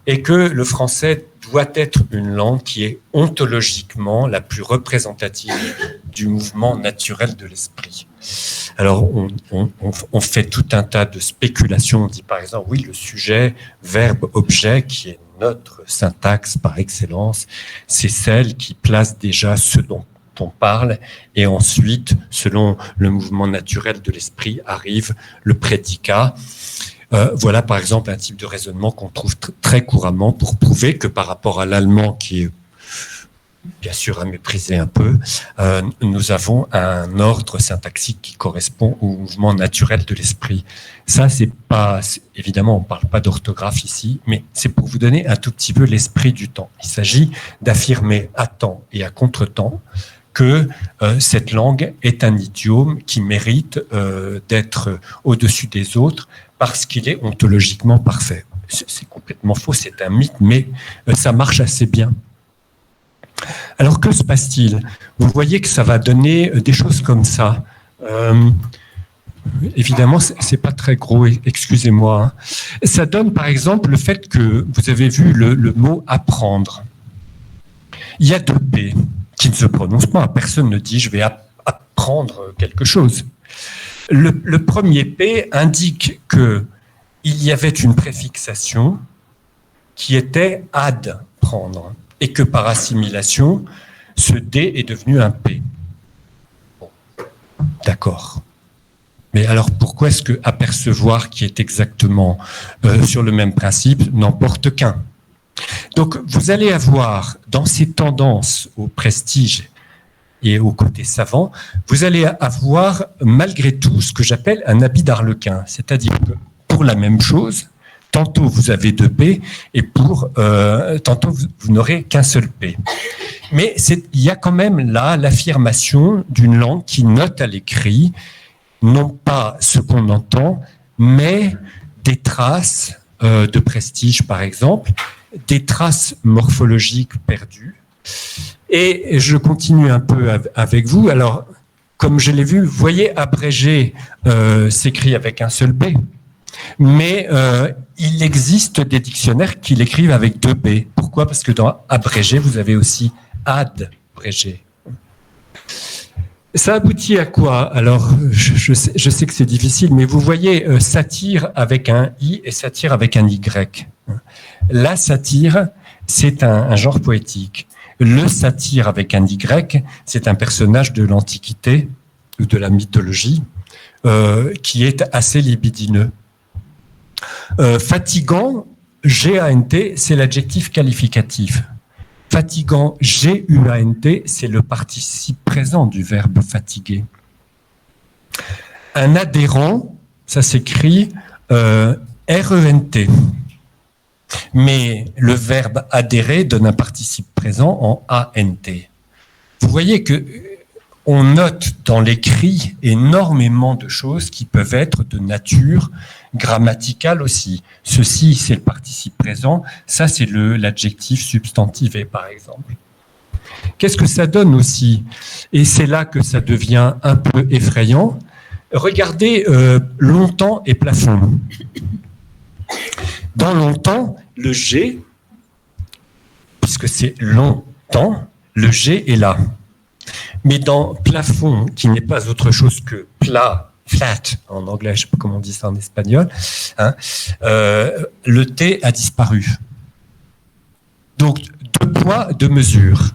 S1: est que le français doit être une langue qui est ontologiquement la plus représentative du mouvement naturel de l'esprit. Alors, on fait tout un tas de spéculations. On dit par exemple, oui, le sujet, verbe, objet, qui est notre syntaxe par excellence, c'est celle qui place déjà ce dont on parle, et ensuite, selon le mouvement naturel de l'esprit, arrive le prédicat. Voilà par exemple un type de raisonnement qu'on trouve très couramment pour prouver que par rapport à l'allemand, qui est bien sûr à mépriser un peu, nous avons un ordre syntaxique qui correspond au mouvement naturel de l'esprit. Ça, évidemment, on ne parle pas d'orthographe ici, mais c'est pour vous donner un tout petit peu l'esprit du temps. Il s'agit d'affirmer à temps et à contre-temps que cette langue est un idiome qui mérite d'être au-dessus des autres parce qu'il est ontologiquement parfait. C'est complètement faux, c'est un mythe, mais ça marche assez bien. Alors, que se passe-t-il? Vous voyez que ça va donner des choses comme ça. Évidemment, c'est pas très gros, excusez-moi. Hein. Ça donne, par exemple, le fait que vous avez vu le mot « apprendre ». Il y a 2 P qui ne se prononcent pas. Personne ne dit « je vais apprendre quelque chose ». Le premier P indique qu'il y avait une préfixation qui était « ad », prendre, et que par assimilation, ce D est devenu un P. Bon, d'accord. Mais alors pourquoi est-ce que apercevoir, qui est exactement sur le même principe, n'emporte qu'un? Donc vous allez avoir dans ces tendances au prestige et au côté savant, vous allez avoir malgré tout ce que j'appelle un habit d'arlequin, c'est-à-dire que pour la même chose, tantôt vous avez 2 P et tantôt vous n'aurez qu'un seul P. Mais il y a quand même là l'affirmation d'une langue qui note à l'écrit non pas ce qu'on entend, mais des traces de prestige par exemple, des traces morphologiques perdues. Et je continue un peu avec vous. Alors, comme je l'ai vu, vous voyez, abrégé s'écrit avec un seul P. Mais il existe des dictionnaires qui l'écrivent avec 2 B. Pourquoi? Parce que dans abrégé, vous avez aussi abrégé. Ça aboutit à quoi? Alors, je sais que c'est difficile, mais vous voyez satire avec un I et satire avec un Y. La satire, c'est un genre poétique. Le satyre avec un Y, c'est un personnage de l'Antiquité ou de la mythologie qui est assez libidineux. Fatigant, G-A-N-T, c'est l'adjectif qualificatif. Fatigant, G-U-A-N-T, c'est le participe présent du verbe fatiguer. Un adhérent, ça s'écrit R-E-N-T. Mais le verbe adhérer donne un participe présent en A-N-T. Vous voyez que on note dans l'écrit énormément de choses qui peuvent être de nature grammaticale aussi. Ceci, c'est le participe présent, ça, c'est l'adjectif substantivé, par exemple. Qu'est-ce que ça donne aussi? Et c'est là que ça devient un peu effrayant. Regardez longtemps et plafond. Dans longtemps, le G, puisque c'est longtemps, le G est là. Mais dans plafond, qui n'est pas autre chose que plat, flat, en anglais, je ne sais pas comment on dit ça en espagnol, hein, le T a disparu. Donc, 2 poids, 2 mesures.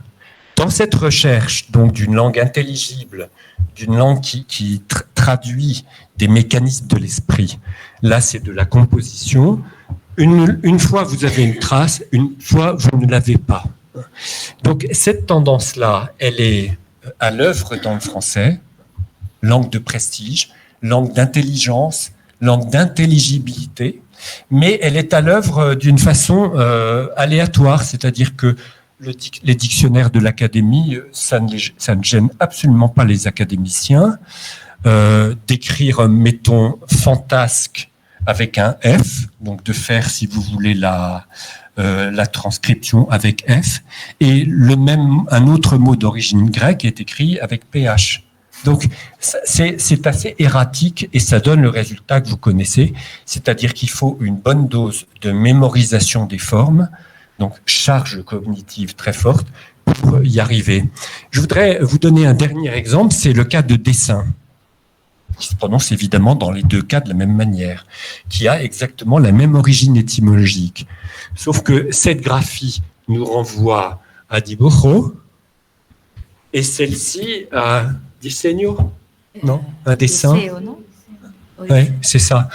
S1: Dans cette recherche donc d'une langue intelligible, d'une langue qui traduit des mécanismes de l'esprit, là c'est de la composition. Une fois vous avez une trace, une fois vous ne l'avez pas. Donc cette tendance-là, elle est à l'œuvre dans le français, langue de prestige, langue d'intelligence, langue d'intelligibilité, mais elle est à l'œuvre d'une façon aléatoire, c'est-à-dire que les dictionnaires de l'académie, ça ne gêne absolument pas les académiciens d'écrire, mettons, fantasque avec un F, donc de faire, si vous voulez, la transcription avec F, et un autre mot d'origine grecque est écrit avec PH. Donc, c'est assez erratique et ça donne le résultat que vous connaissez, c'est-à-dire qu'il faut une bonne dose de mémorisation des formes, donc charge cognitive très forte, pour y arriver. Je voudrais vous donner un dernier exemple, c'est le cas de dessin, qui se prononce évidemment dans les 2 cas de la même manière, qui a exactement la même origine étymologique. Sauf que cette graphie nous renvoie à dibujo, et celle-ci à disegno, non, un dessin. Oui, c'est ça.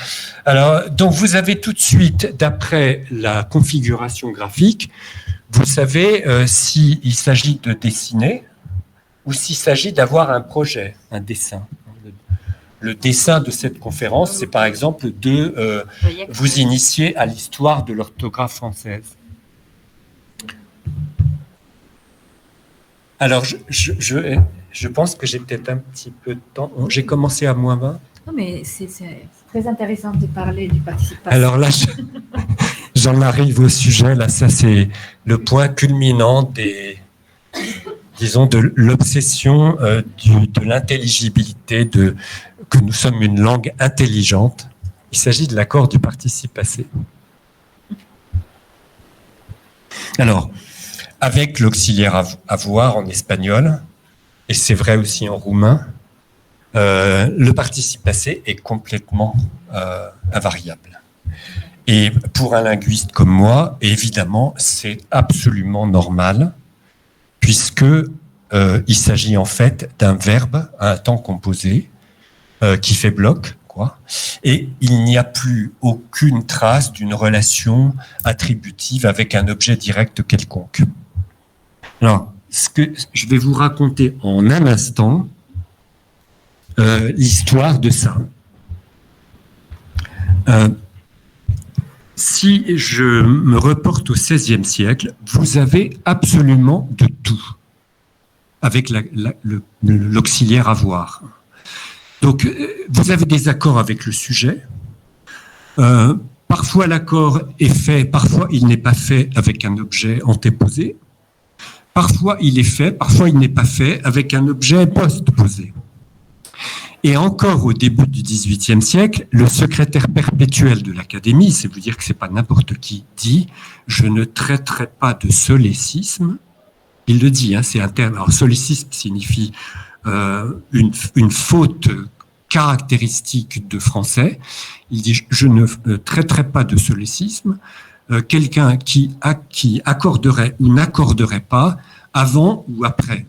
S1: Alors, donc vous avez tout de suite, d'après la configuration graphique, vous savez s'il s'agit de dessiner ou s'il s'agit d'avoir un projet, un dessin. Le dessin de cette conférence, c'est par exemple de vous initier à l'histoire de l'orthographe française. Alors, je pense que j'ai peut-être un petit peu de temps. J'ai commencé à -20.
S2: Non, mais c'est très intéressant de parler du participe passé.
S1: Alors là, j'en arrive au sujet. Là, ça, c'est le point culminant de l'obsession de l'intelligibilité, que nous sommes une langue intelligente. Il s'agit de l'accord du participe passé. Alors, avec l'auxiliaire avoir en espagnol, et c'est vrai aussi en roumain, le participe passé est complètement invariable. Et pour un linguiste comme moi, évidemment, c'est absolument normal, puisque il s'agit en fait d'un verbe à un temps composé qui fait bloc, quoi. Et il n'y a plus aucune trace d'une relation attributive avec un objet direct quelconque. Alors, ce que je vais vous raconter en un instant, l'histoire de ça. Si je me reporte au XVIe siècle, vous avez absolument de tout avec l'auxiliaire avoir. Donc, vous avez des accords avec le sujet. Parfois, l'accord est fait, parfois, il n'est pas fait avec un objet antéposé. Parfois, il est fait, parfois, il n'est pas fait avec un objet postposé. Et encore au début du XVIIIe siècle, le secrétaire perpétuel de l'Académie, c'est vous dire que c'est pas n'importe qui, dit « Je ne traiterai pas de solécisme ». Il le dit, hein, c'est un terme. Alors, solécisme signifie une faute caractéristique de français. Il dit « Je ne traiterai pas de solécisme ». Quelqu'un qui accorderait ou n'accorderait pas avant ou après.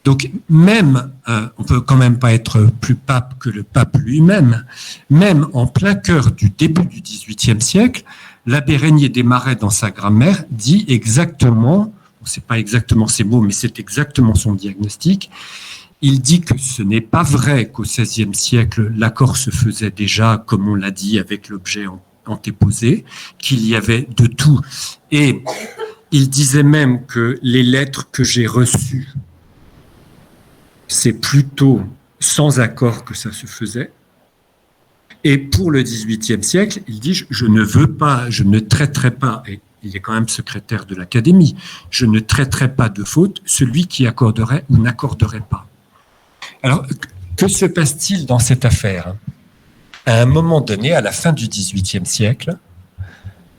S1: Donc même, on peut quand même pas être plus pape que le pape lui-même, même en plein cœur du début du XVIIIe siècle, l'abbé Régnier des Marais dans sa grammaire dit exactement, c'est pas exactement ces mots, mais c'est exactement son diagnostic, il dit que ce n'est pas vrai qu'au XVIe siècle, l'accord se faisait déjà, comme on l'a dit, avec l'objet antéposé, qu'il y avait de tout. Et il disait même que les lettres que j'ai reçues c'est plutôt sans accord que ça se faisait. Et pour le XVIIIe siècle, il dit je ne veux pas, je ne traiterai pas, et il est quand même secrétaire de l'Académie, je ne traiterai pas de faute celui qui accorderait ou n'accorderait pas. Alors, que se passe-t-il dans cette affaire ? À un moment donné, à la fin du XVIIIe siècle,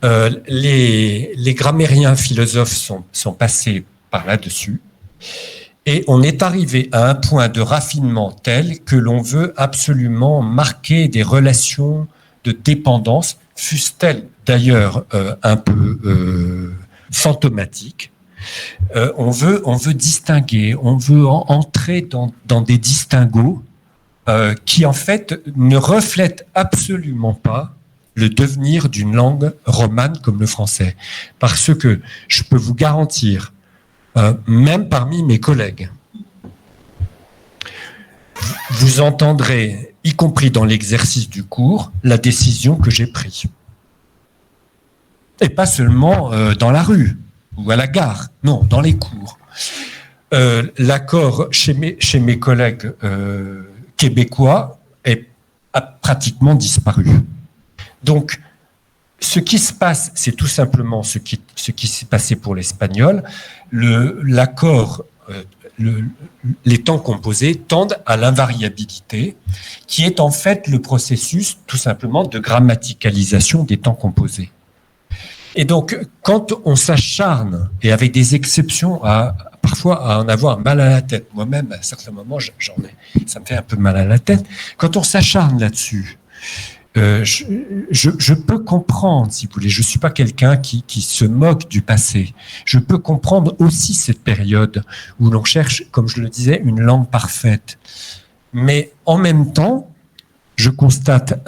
S1: les grammairiens philosophes sont passés par là-dessus, et on est arrivé à un point de raffinement tel que l'on veut absolument marquer des relations de dépendance, fussent-elles d'ailleurs un peu fantomatiques. On veut distinguer, on veut entrer dans des distinguos qui en fait ne reflètent absolument pas le devenir d'une langue romane comme le français. Parce que je peux vous garantir, même parmi mes collègues, vous entendrez, y compris dans l'exercice du cours, la décision que j'ai prise. Et pas seulement dans la rue ou à la gare, non, dans les cours. L'accord chez mes collègues québécois a pratiquement disparu. Donc, ce qui se passe, c'est tout simplement ce qui s'est passé pour l'espagnol. L'accord, les temps composés tendent à l'invariabilité, qui est en fait le processus tout simplement de grammaticalisation des temps composés. Et donc, quand on s'acharne, et avec des exceptions, parfois à en avoir mal à la tête, moi-même, à certains moments, ça me fait un peu mal à la tête, quand on s'acharne là-dessus, je peux comprendre, si vous voulez, je ne suis pas quelqu'un qui se moque du passé. Je peux comprendre aussi cette période où l'on cherche, comme je le disais, une langue parfaite. Mais en même temps, je constate,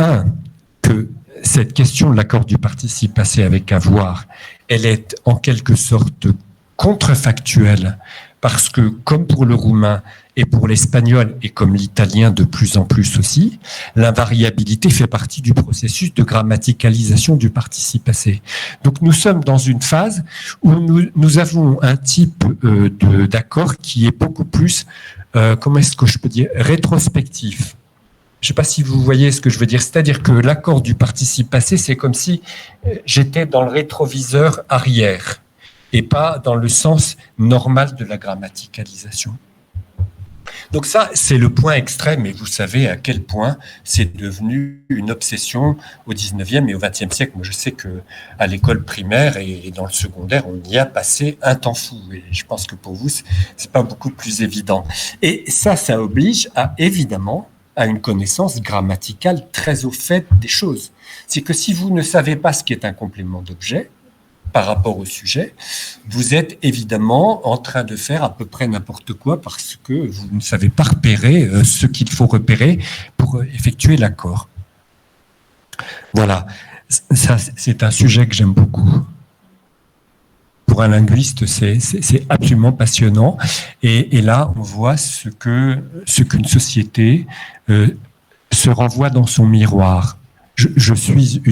S1: que cette question de l'accord du participe passé avec avoir, elle est en quelque sorte contrefactuelle, parce que comme pour le roumain et pour l'espagnol, et comme l'italien de plus en plus aussi, l'invariabilité fait partie du processus de grammaticalisation du participe passé. Donc nous sommes dans une phase où nous avons un type d'accord qui est beaucoup plus, comment est-ce que je peux dire, rétrospectif. Je ne sais pas si vous voyez ce que je veux dire. C'est-à-dire que l'accord du participe passé, c'est comme si j'étais dans le rétroviseur arrière et pas dans le sens normal de la grammaticalisation. Donc ça, c'est le point extrême, et vous savez à quel point c'est devenu une obsession au 19e et au 20e siècle. Moi, je sais qu'à l'école primaire et dans le secondaire, on y a passé un temps fou. Et je pense que pour vous, c'est pas beaucoup plus évident. Et ça oblige évidemment à une connaissance grammaticale très au fait des choses. C'est que si vous ne savez pas ce qu'est un complément d'objet, par rapport au sujet, vous êtes évidemment en train de faire à peu près n'importe quoi parce que vous ne savez pas repérer ce qu'il faut repérer pour effectuer l'accord. Voilà, ça c'est un sujet que j'aime beaucoup. Pour un linguiste, c'est absolument passionnant. Et là, on voit ce qu'une société se renvoie dans son miroir. Je suis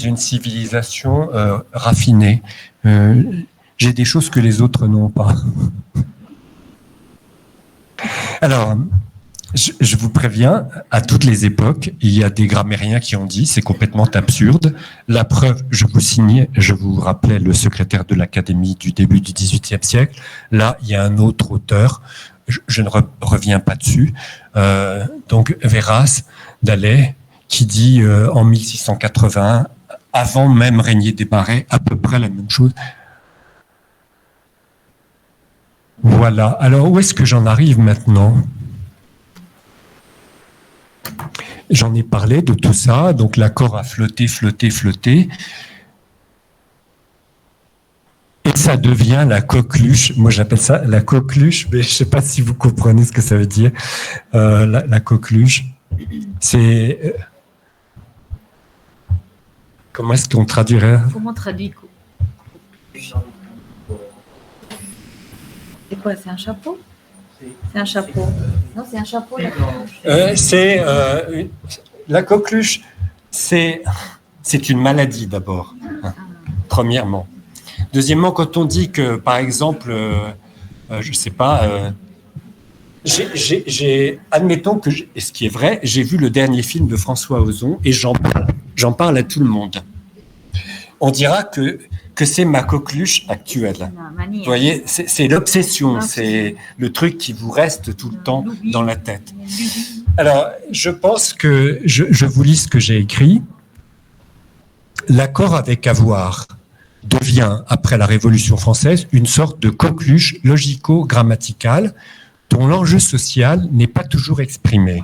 S1: une civilisation raffinée. J'ai des choses que les autres n'ont pas. Alors, je vous préviens, à toutes les époques, il y a des grammairiens qui ont dit c'est complètement absurde. La preuve, je vous rappelais le secrétaire de l'Académie du début du XVIIIe siècle. Là, il y a un autre auteur, je ne reviens pas dessus. Donc, Verras, Dallet, qui dit en 1681, avant même Régnier des Barrets, à peu près la même chose. Voilà. Alors, où est-ce que j'en arrive maintenant ? J'en ai parlé de tout ça, donc l'accord a flotté. Et ça devient la coqueluche. Moi, j'appelle ça la coqueluche, mais je ne sais pas si vous comprenez ce que ça veut dire. La coqueluche, c'est... Comment est-ce qu'on traduirait ?
S2: Comment on traduit ? C'est quoi ? C'est un chapeau ? C'est un chapeau. Non, c'est un chapeau. La coqueluche, c'est une maladie d'abord, premièrement. Deuxièmement, quand on dit que, par exemple,
S1: je sais pas. Admettons que, et ce qui est vrai, j'ai vu le dernier film de François Ozon et j'en parle à tout le monde. On dira que c'est ma coqueluche actuelle. Vous voyez, c'est l'obsession, c'est le truc qui vous reste tout le temps dans la tête. Alors, je pense que je vous lis ce que j'ai écrit. L'accord avec avoir devient, après la Révolution française, une sorte de coqueluche logico-grammaticale dont l'enjeu social n'est pas toujours exprimé.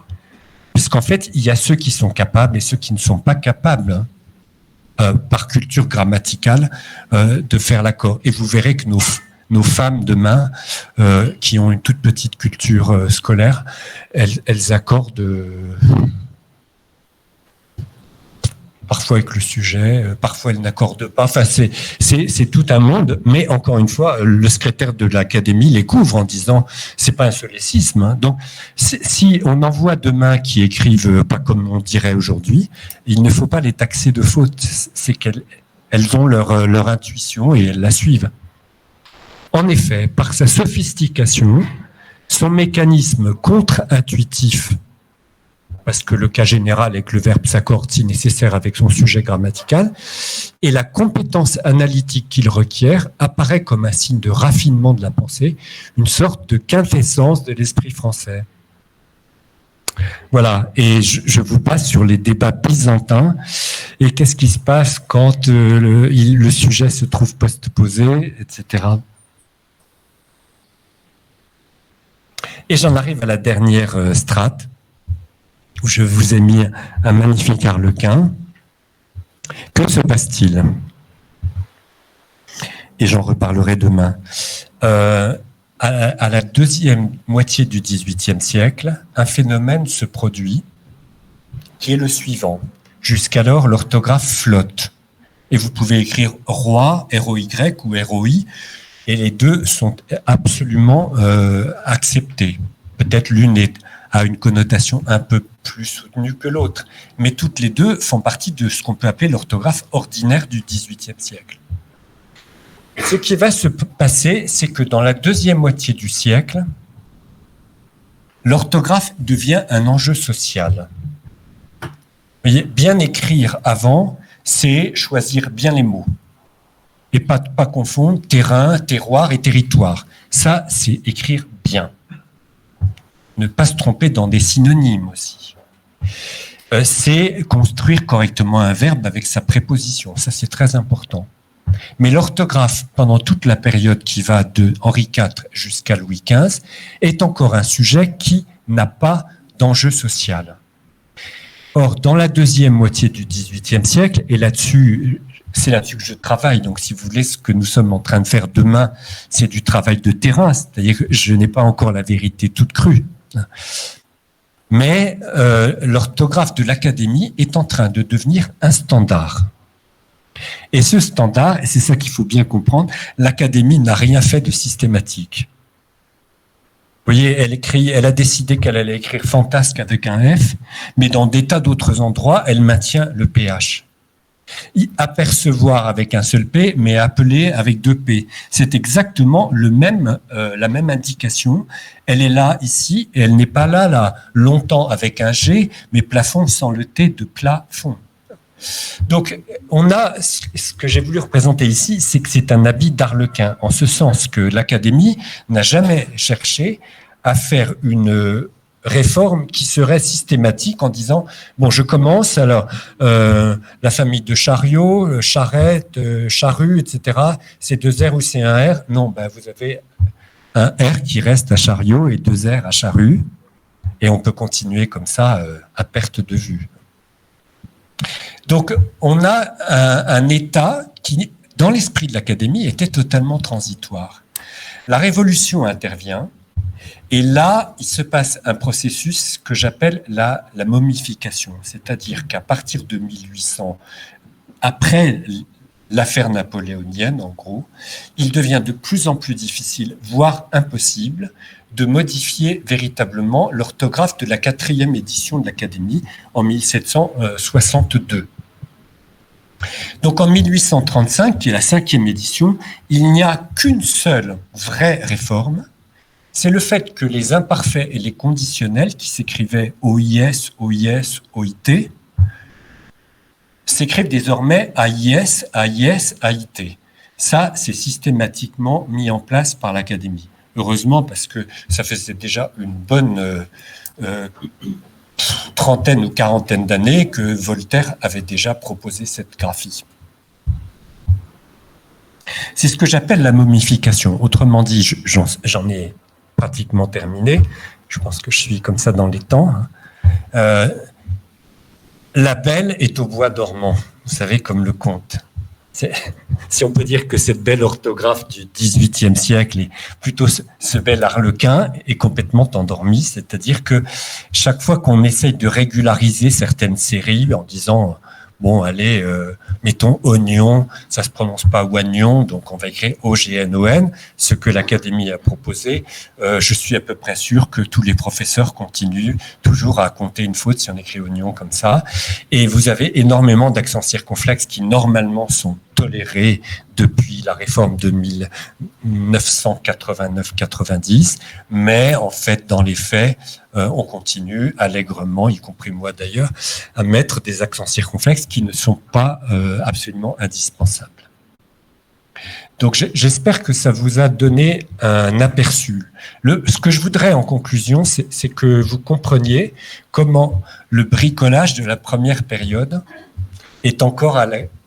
S1: Puisqu'en fait, il y a ceux qui sont capables et ceux qui ne sont pas capables, par culture grammaticale, de faire l'accord. Et vous verrez que nos femmes demain, qui ont une toute petite culture scolaire, elles accordent parfois avec le sujet, parfois elles n'accordent pas. Enfin, c'est tout un monde. Mais encore une fois, le secrétaire de l'Académie les couvre en disant c'est pas un solécisme. Hein. Donc, si on en voit demain qui écrivent pas comme on dirait aujourd'hui, il ne faut pas les taxer de faute. C'est qu'elles ont leur intuition et elles la suivent. En effet, par sa sophistication, son mécanisme contre-intuitif, parce que le cas général est que le verbe s'accorde si nécessaire avec son sujet grammatical, et la compétence analytique qu'il requiert apparaît comme un signe de raffinement de la pensée, une sorte de quintessence de l'esprit français. Voilà, et je vous passe sur les débats byzantins, et qu'est-ce qui se passe quand le sujet se trouve postposé, etc. Et j'en arrive à la dernière strate, où je vous ai mis un magnifique arlequin. Que se passe-t-il? Et j'en reparlerai demain. À la deuxième moitié du XVIIIe siècle, un phénomène se produit qui est le suivant. Jusqu'alors, l'orthographe flotte. Et vous pouvez écrire roi, R-O-Y ou R-O-I, et les deux sont absolument acceptés. Peut-être l'une a une connotation un peu plus soutenue que l'autre, mais toutes les deux font partie de ce qu'on peut appeler l'orthographe ordinaire du XVIIIe siècle. Ce qui va se passer, c'est que dans la deuxième moitié du siècle, l'orthographe devient un enjeu social. Vous voyez, bien écrire avant, c'est choisir bien les mots. Et pas confondre terrain, terroir et territoire. Ça, c'est écrire bien. Ne pas se tromper dans des synonymes aussi. C'est construire correctement un verbe avec sa préposition. Ça, c'est très important. Mais l'orthographe, pendant toute la période qui va de Henri IV jusqu'à Louis XV, est encore un sujet qui n'a pas d'enjeu social. Or, dans la deuxième moitié du XVIIIe siècle, et là-dessus, c'est là-dessus que je travaille. Donc, si vous voulez, ce que nous sommes en train de faire demain, c'est du travail de terrain. C'est-à-dire que je n'ai pas encore la vérité toute crue. Mais l'orthographe de l'Académie est en train de devenir un standard. Et ce standard, et c'est ça qu'il faut bien comprendre, l'Académie n'a rien fait de systématique. Vous voyez, elle a décidé qu'elle allait écrire fantasque avec un F, mais dans des tas d'autres endroits, elle maintient le PH. Apercevoir avec un seul P, mais appeler avec deux P. C'est exactement la même indication. Elle est là, ici, et elle n'est pas là, longtemps avec un G, mais plafond sans le T de plafond. Donc, on a, ce que j'ai voulu représenter ici, c'est que c'est un habit d'arlequin, en ce sens que l'Académie n'a jamais cherché à faire une réforme qui serait systématique en disant bon, je commence alors la famille de Chariot, Charette, Charrue, etc. C'est deux R ou c'est un R? Non, vous avez un R qui reste à Chariot et deux R à Charrue, et on peut continuer comme ça à perte de vue. Donc, on a un état qui, dans l'esprit de l'Académie, était totalement transitoire. La Révolution intervient. Et là, il se passe un processus que j'appelle la momification. C'est-à-dire qu'à partir de 1800, après l'affaire napoléonienne, en gros, il devient de plus en plus difficile, voire impossible, de modifier véritablement l'orthographe de la 4e édition de l'Académie en 1762. Donc en 1835, qui est la 5e édition, il n'y a qu'une seule vraie réforme, c'est le fait que les imparfaits et les conditionnels qui s'écrivaient OIS, OIS, OIT s'écrivent désormais AIS, AIS, AIT. Ça, c'est systématiquement mis en place par l'Académie. Heureusement, parce que ça faisait déjà une bonne trentaine ou quarantaine d'années que Voltaire avait déjà proposé cette graphie. C'est ce que j'appelle la momification. Autrement dit, j'en ai pratiquement terminé. Je pense que je suis comme ça dans les temps. La belle est au bois dormant, vous savez, comme le conte. Si on peut dire que cette belle orthographe du XVIIIe siècle est plutôt ce bel arlequin est complètement endormi, c'est-à-dire que chaque fois qu'on essaye de régulariser certaines séries en disant bon, allez, mettons oignon, ça se prononce pas oignon, donc on va écrire O-G-N-O-N, ce que l'Académie a proposé. Je suis à peu près sûr que tous les professeurs continuent toujours à compter une faute si on écrit oignon comme ça. Et vous avez énormément d'accents circonflexes qui normalement sont tolérés depuis la réforme de 1989-90, mais en fait, dans les faits, on continue allègrement, y compris moi d'ailleurs, à mettre des accents circonflexes qui ne sont pas absolument indispensables. Donc j'espère que ça vous a donné un aperçu. Ce que je voudrais en conclusion, c'est que vous compreniez comment le bricolage de la première période est encore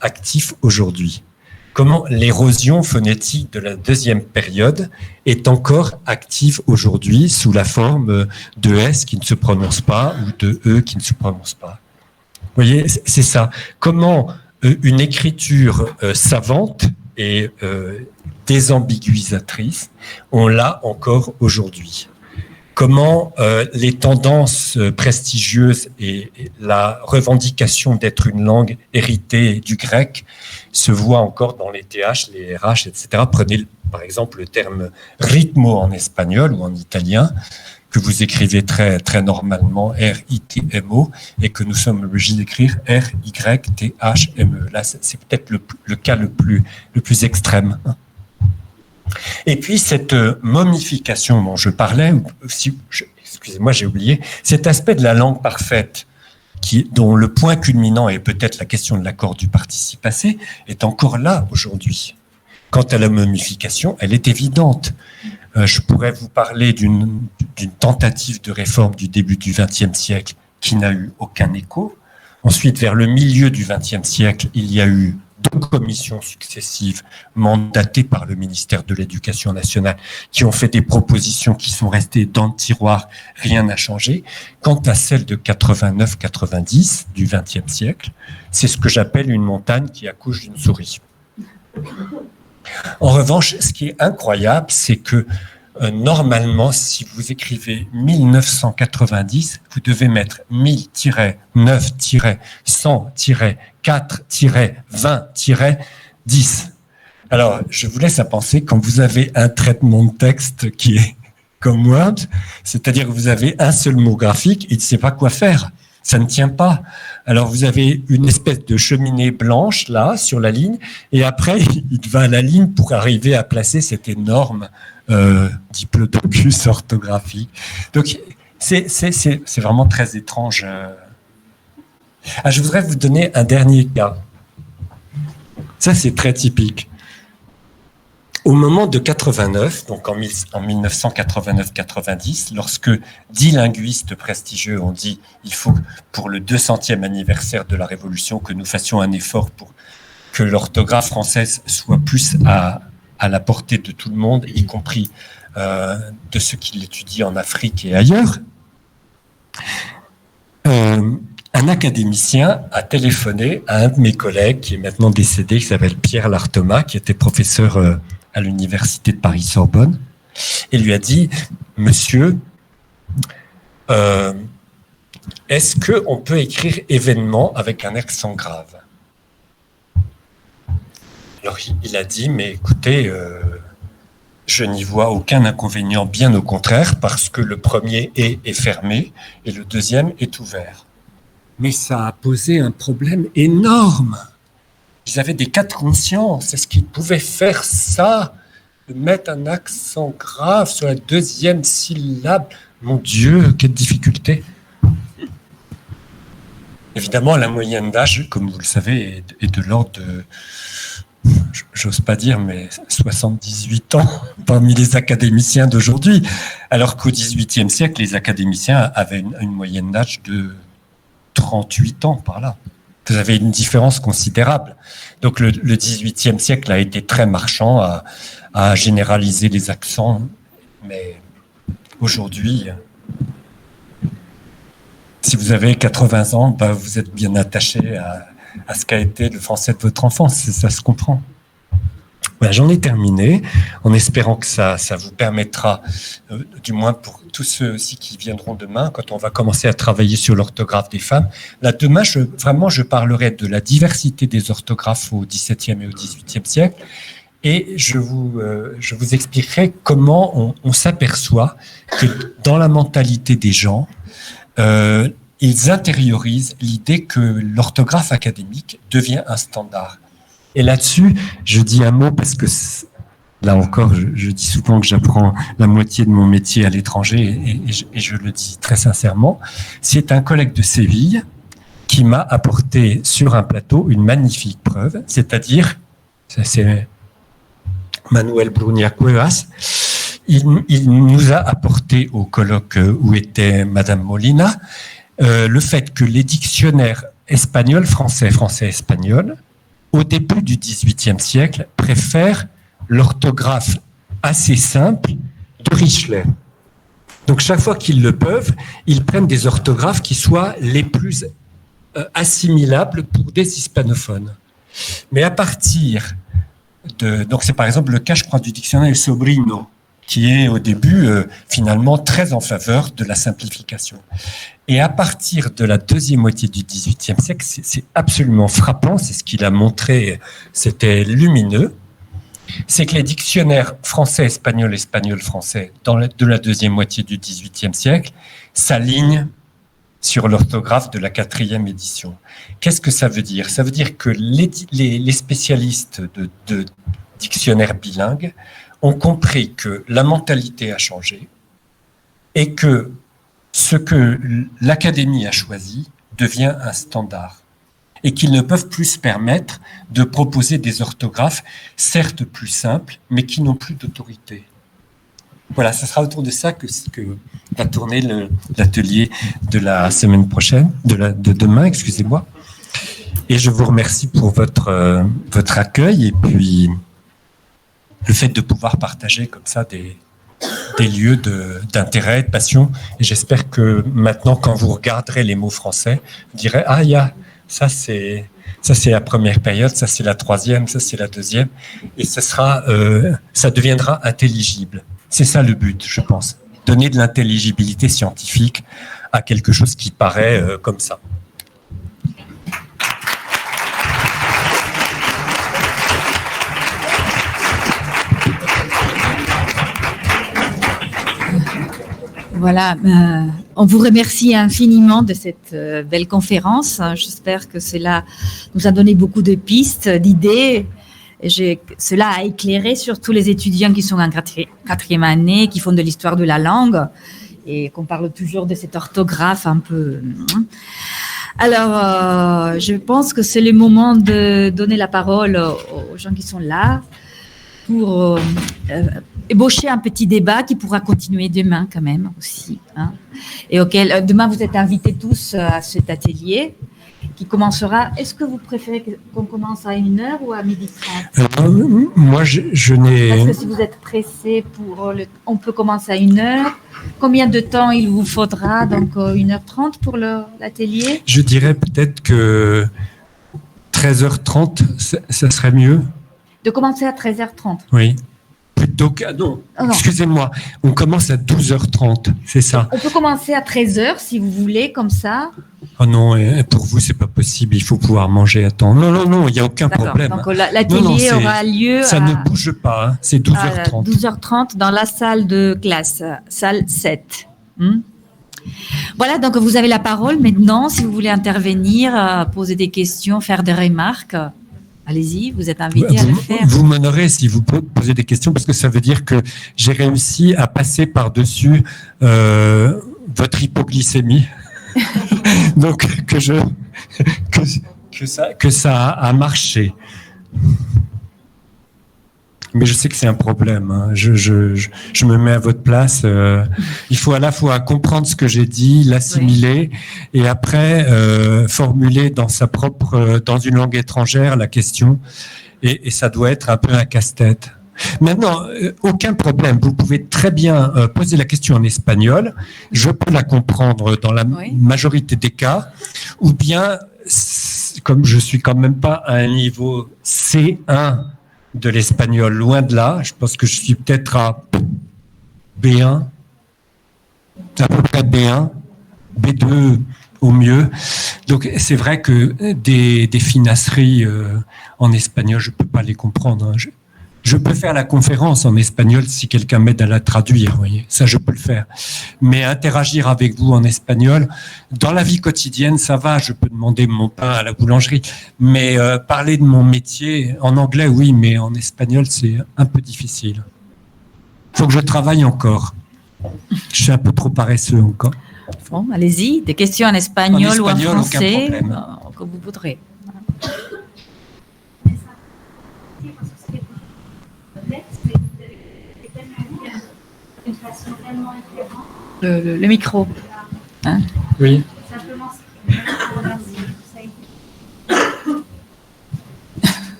S1: actif aujourd'hui. Comment l'érosion phonétique de la deuxième période est encore active aujourd'hui sous la forme de S qui ne se prononce pas ou de E qui ne se prononce pas. Vous voyez, c'est ça. Comment une écriture savante et désambiguisatrice, on l'a encore aujourd'hui. Comment les tendances prestigieuses et la revendication d'être une langue héritée du grec se voient encore dans les TH, les RH, etc. Prenez par exemple le terme ritmo en espagnol ou en italien, que vous écrivez très, très normalement R-I-T-M-O et que nous sommes obligés d'écrire R-Y-T-H-M-E. Là, c'est peut-être le cas le plus extrême. Et puis cette momification dont je parlais, excusez-moi, j'ai oublié, cet aspect de la langue parfaite, dont le point culminant est peut-être la question de l'accord du participe passé, est encore là aujourd'hui. Quant à la momification, elle est évidente. Je pourrais vous parler d'une tentative de réforme du début du XXe siècle qui n'a eu aucun écho. Ensuite, vers le milieu du XXe siècle, il y a eu 2 commissions successives mandatées par le ministère de l'Éducation nationale qui ont fait des propositions qui sont restées dans le tiroir, rien n'a changé. Quant à celle de 89-90 du XXe siècle, c'est ce que j'appelle une montagne qui accouche d'une souris. En revanche, ce qui est incroyable, c'est que normalement, si vous écrivez 1990, vous devez mettre 1000-9-100-4-20-10. Alors, je vous laisse à penser, quand vous avez un traitement de texte qui est comme Word, c'est-à-dire que vous avez un seul mot graphique, il ne sait pas quoi faire. Ça ne tient pas. Alors, vous avez une espèce de cheminée blanche, là, sur la ligne, et après, il va à la ligne pour arriver à placer cet énorme diplodocus orthographique. Donc, c'est vraiment très étrange. Je voudrais vous donner un dernier cas. Ça, c'est très typique. Au moment de 89, donc en 1989-90, lorsque 10 linguistes prestigieux ont dit il faut pour le 200e anniversaire de la Révolution que nous fassions un effort pour que l'orthographe française soit plus à la portée de tout le monde, y compris de ceux qui l'étudient en Afrique et ailleurs, un académicien a téléphoné à un de mes collègues qui est maintenant décédé, qui s'appelle Pierre Lartema, qui était professeur à l'université de Paris-Sorbonne, et lui a dit « Monsieur, est-ce qu'on peut écrire événement avec un accent grave ?» Alors il a dit « Mais écoutez, je n'y vois aucun inconvénient, bien au contraire, parce que le premier « et » est fermé et le deuxième est ouvert. » Mais ça a posé un problème énorme. Ils avaient des cas de conscience. Est-ce qu'ils pouvaient faire ça? mettre un accent grave sur la deuxième syllabe. Mon Dieu, quelle difficulté! Évidemment, la moyenne d'âge, comme vous le savez, est de l'ordre de, j'ose pas dire, mais 78 ans parmi les académiciens d'aujourd'hui, alors qu'au XVIIIe siècle, les académiciens avaient une moyenne d'âge de 38 ans par là. Vous avez une différence considérable. Donc le XVIIIe siècle a été très marchand à généraliser les accents, mais aujourd'hui, si vous avez 80 ans, vous êtes bien attaché à ce qu'a été le français de votre enfance, ça se comprend. Voilà, j'en ai terminé, en espérant que ça vous permettra, du moins pour tous ceux aussi qui viendront demain, quand on va commencer à travailler sur l'orthographe des femmes. Là, demain, je parlerai de la diversité des orthographes au XVIIe et au XVIIIe siècle, et je vous expliquerai comment on s'aperçoit que dans la mentalité des gens, ils intériorisent l'idée que l'orthographe académique devient un standard. Et là-dessus, je dis un mot parce que là encore, je dis souvent que j'apprends la moitié de mon métier à l'étranger et je le dis très sincèrement. C'est un collègue de Séville qui m'a apporté sur un plateau une magnifique preuve, c'est-à-dire, ça c'est Manuel Brunia Cuevas, il nous a apporté au colloque où était Madame Molina le fait que les dictionnaires espagnol, français, espagnol, au début du XVIIIe siècle, préfèrent l'orthographe assez simple de Richler. Donc chaque fois qu'ils le peuvent, ils prennent des orthographes qui soient les plus assimilables pour des hispanophones. Mais à partir de... Donc c'est par exemple le cas, je crois, du dictionnaire El Sobrino, qui est au début finalement très en faveur de la simplification. Et à partir de la deuxième moitié du XVIIIe siècle, c'est absolument frappant, c'est ce qu'il a montré, c'était lumineux, c'est que les dictionnaires français, espagnol, français de la deuxième moitié du XVIIIe siècle s'alignent sur l'orthographe de la 4e édition. Qu'est-ce que ça veut dire? Ça veut dire que les spécialistes de dictionnaires bilingues ont compris que la mentalité a changé et que ce que l'Académie a choisi devient un standard et qu'ils ne peuvent plus se permettre de proposer des orthographes certes plus simples, mais qui n'ont plus d'autorité. Voilà, ce sera autour de ça que va tourner l'atelier de la semaine prochaine, de demain, excusez-moi. Et je vous remercie pour votre accueil et puis le fait de pouvoir partager comme ça des lieux d'intérêt, de passion. Et j'espère que maintenant, quand vous regarderez les mots français, vous direz « Ah, ça c'est la première période, ça c'est la troisième, ça c'est la deuxième. » Et ça deviendra intelligible. C'est ça le but, je pense. Donner de l'intelligibilité scientifique à quelque chose qui paraît comme ça.
S2: Voilà, on vous remercie infiniment de cette belle conférence. J'espère que cela nous a donné beaucoup de pistes, d'idées. Cela a éclairé surtout les étudiants qui sont en quatrième année, qui font de l'histoire de la langue et qu'on parle toujours de cette orthographe un peu. Alors, je pense que c'est le moment de donner la parole aux gens qui sont là pour ébaucher un petit débat qui pourra continuer demain quand même aussi. Hein, et auquel demain vous êtes invités tous à cet atelier qui commencera. Est-ce que vous préférez qu'on commence à 1h ou à 12h30 ?
S1: Moi, je n'ai...
S2: Parce que si vous êtes pressé, on peut commencer à 1h. Combien de temps il vous faudra? Donc 1h30 pour l'atelier? Je
S1: dirais peut-être que 13h30, ça serait mieux.
S2: De commencer à 13h30.
S1: Oui. Plutôt que... Non, excusez-moi. On commence à 12h30, c'est ça.
S2: On peut commencer à 13h si vous voulez, comme ça.
S1: Oh non, pour vous, c'est pas possible. Il faut pouvoir manger à temps. Non, il n'y a aucun problème.
S2: Donc l'atelier aura lieu
S1: ça ne bouge pas, hein. C'est 12h30.
S2: 12h30 dans la salle de classe, salle 7. Voilà, donc vous avez la parole maintenant. Si vous voulez intervenir, poser des questions, faire des remarques, Allez-y, vous êtes invité à le faire.
S1: Vous m'honorez si vous posez des questions, parce que ça veut dire que j'ai réussi à passer par-dessus votre hypoglycémie. Donc, que ça a marché. Mais je sais que c'est un problème. Hein. Je me mets à votre place. Il faut à la fois comprendre ce que j'ai dit, l'assimiler, et après formuler dans une langue étrangère la question. Et ça doit être un peu un casse-tête. Maintenant, aucun problème. Vous pouvez très bien poser la question en espagnol. Je peux la comprendre dans la majorité des cas. Ou bien, comme je suis quand même pas à un niveau C1 de l'espagnol, loin de là, je pense que je suis peut-être à B1, à peu près B1, B2 au mieux. Donc c'est vrai que des finasseries en espagnol, je peux pas les comprendre. Hein. Je peux faire la conférence en espagnol si quelqu'un m'aide à la traduire, vous voyez. Ça, je peux le faire. Mais interagir avec vous en espagnol, dans la vie quotidienne, ça va. Je peux demander mon pain à la boulangerie. Mais parler de mon métier, en anglais, oui, mais en espagnol, c'est un peu difficile. Il faut que je travaille encore. Je suis un peu trop paresseux encore.
S2: Bon, allez-y. Des questions en espagnol ou en français, que vous voudrez. Le micro. Hein?
S1: Oui.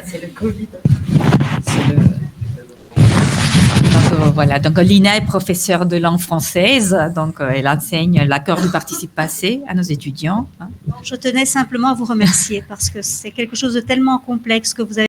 S2: C'est le Covid. Donc, voilà. Donc Lina est professeure de langue française. Donc elle enseigne l'accord du participe passé à nos étudiants. Hein.
S3: Je tenais simplement à vous remercier parce que c'est quelque chose de tellement complexe que vous avez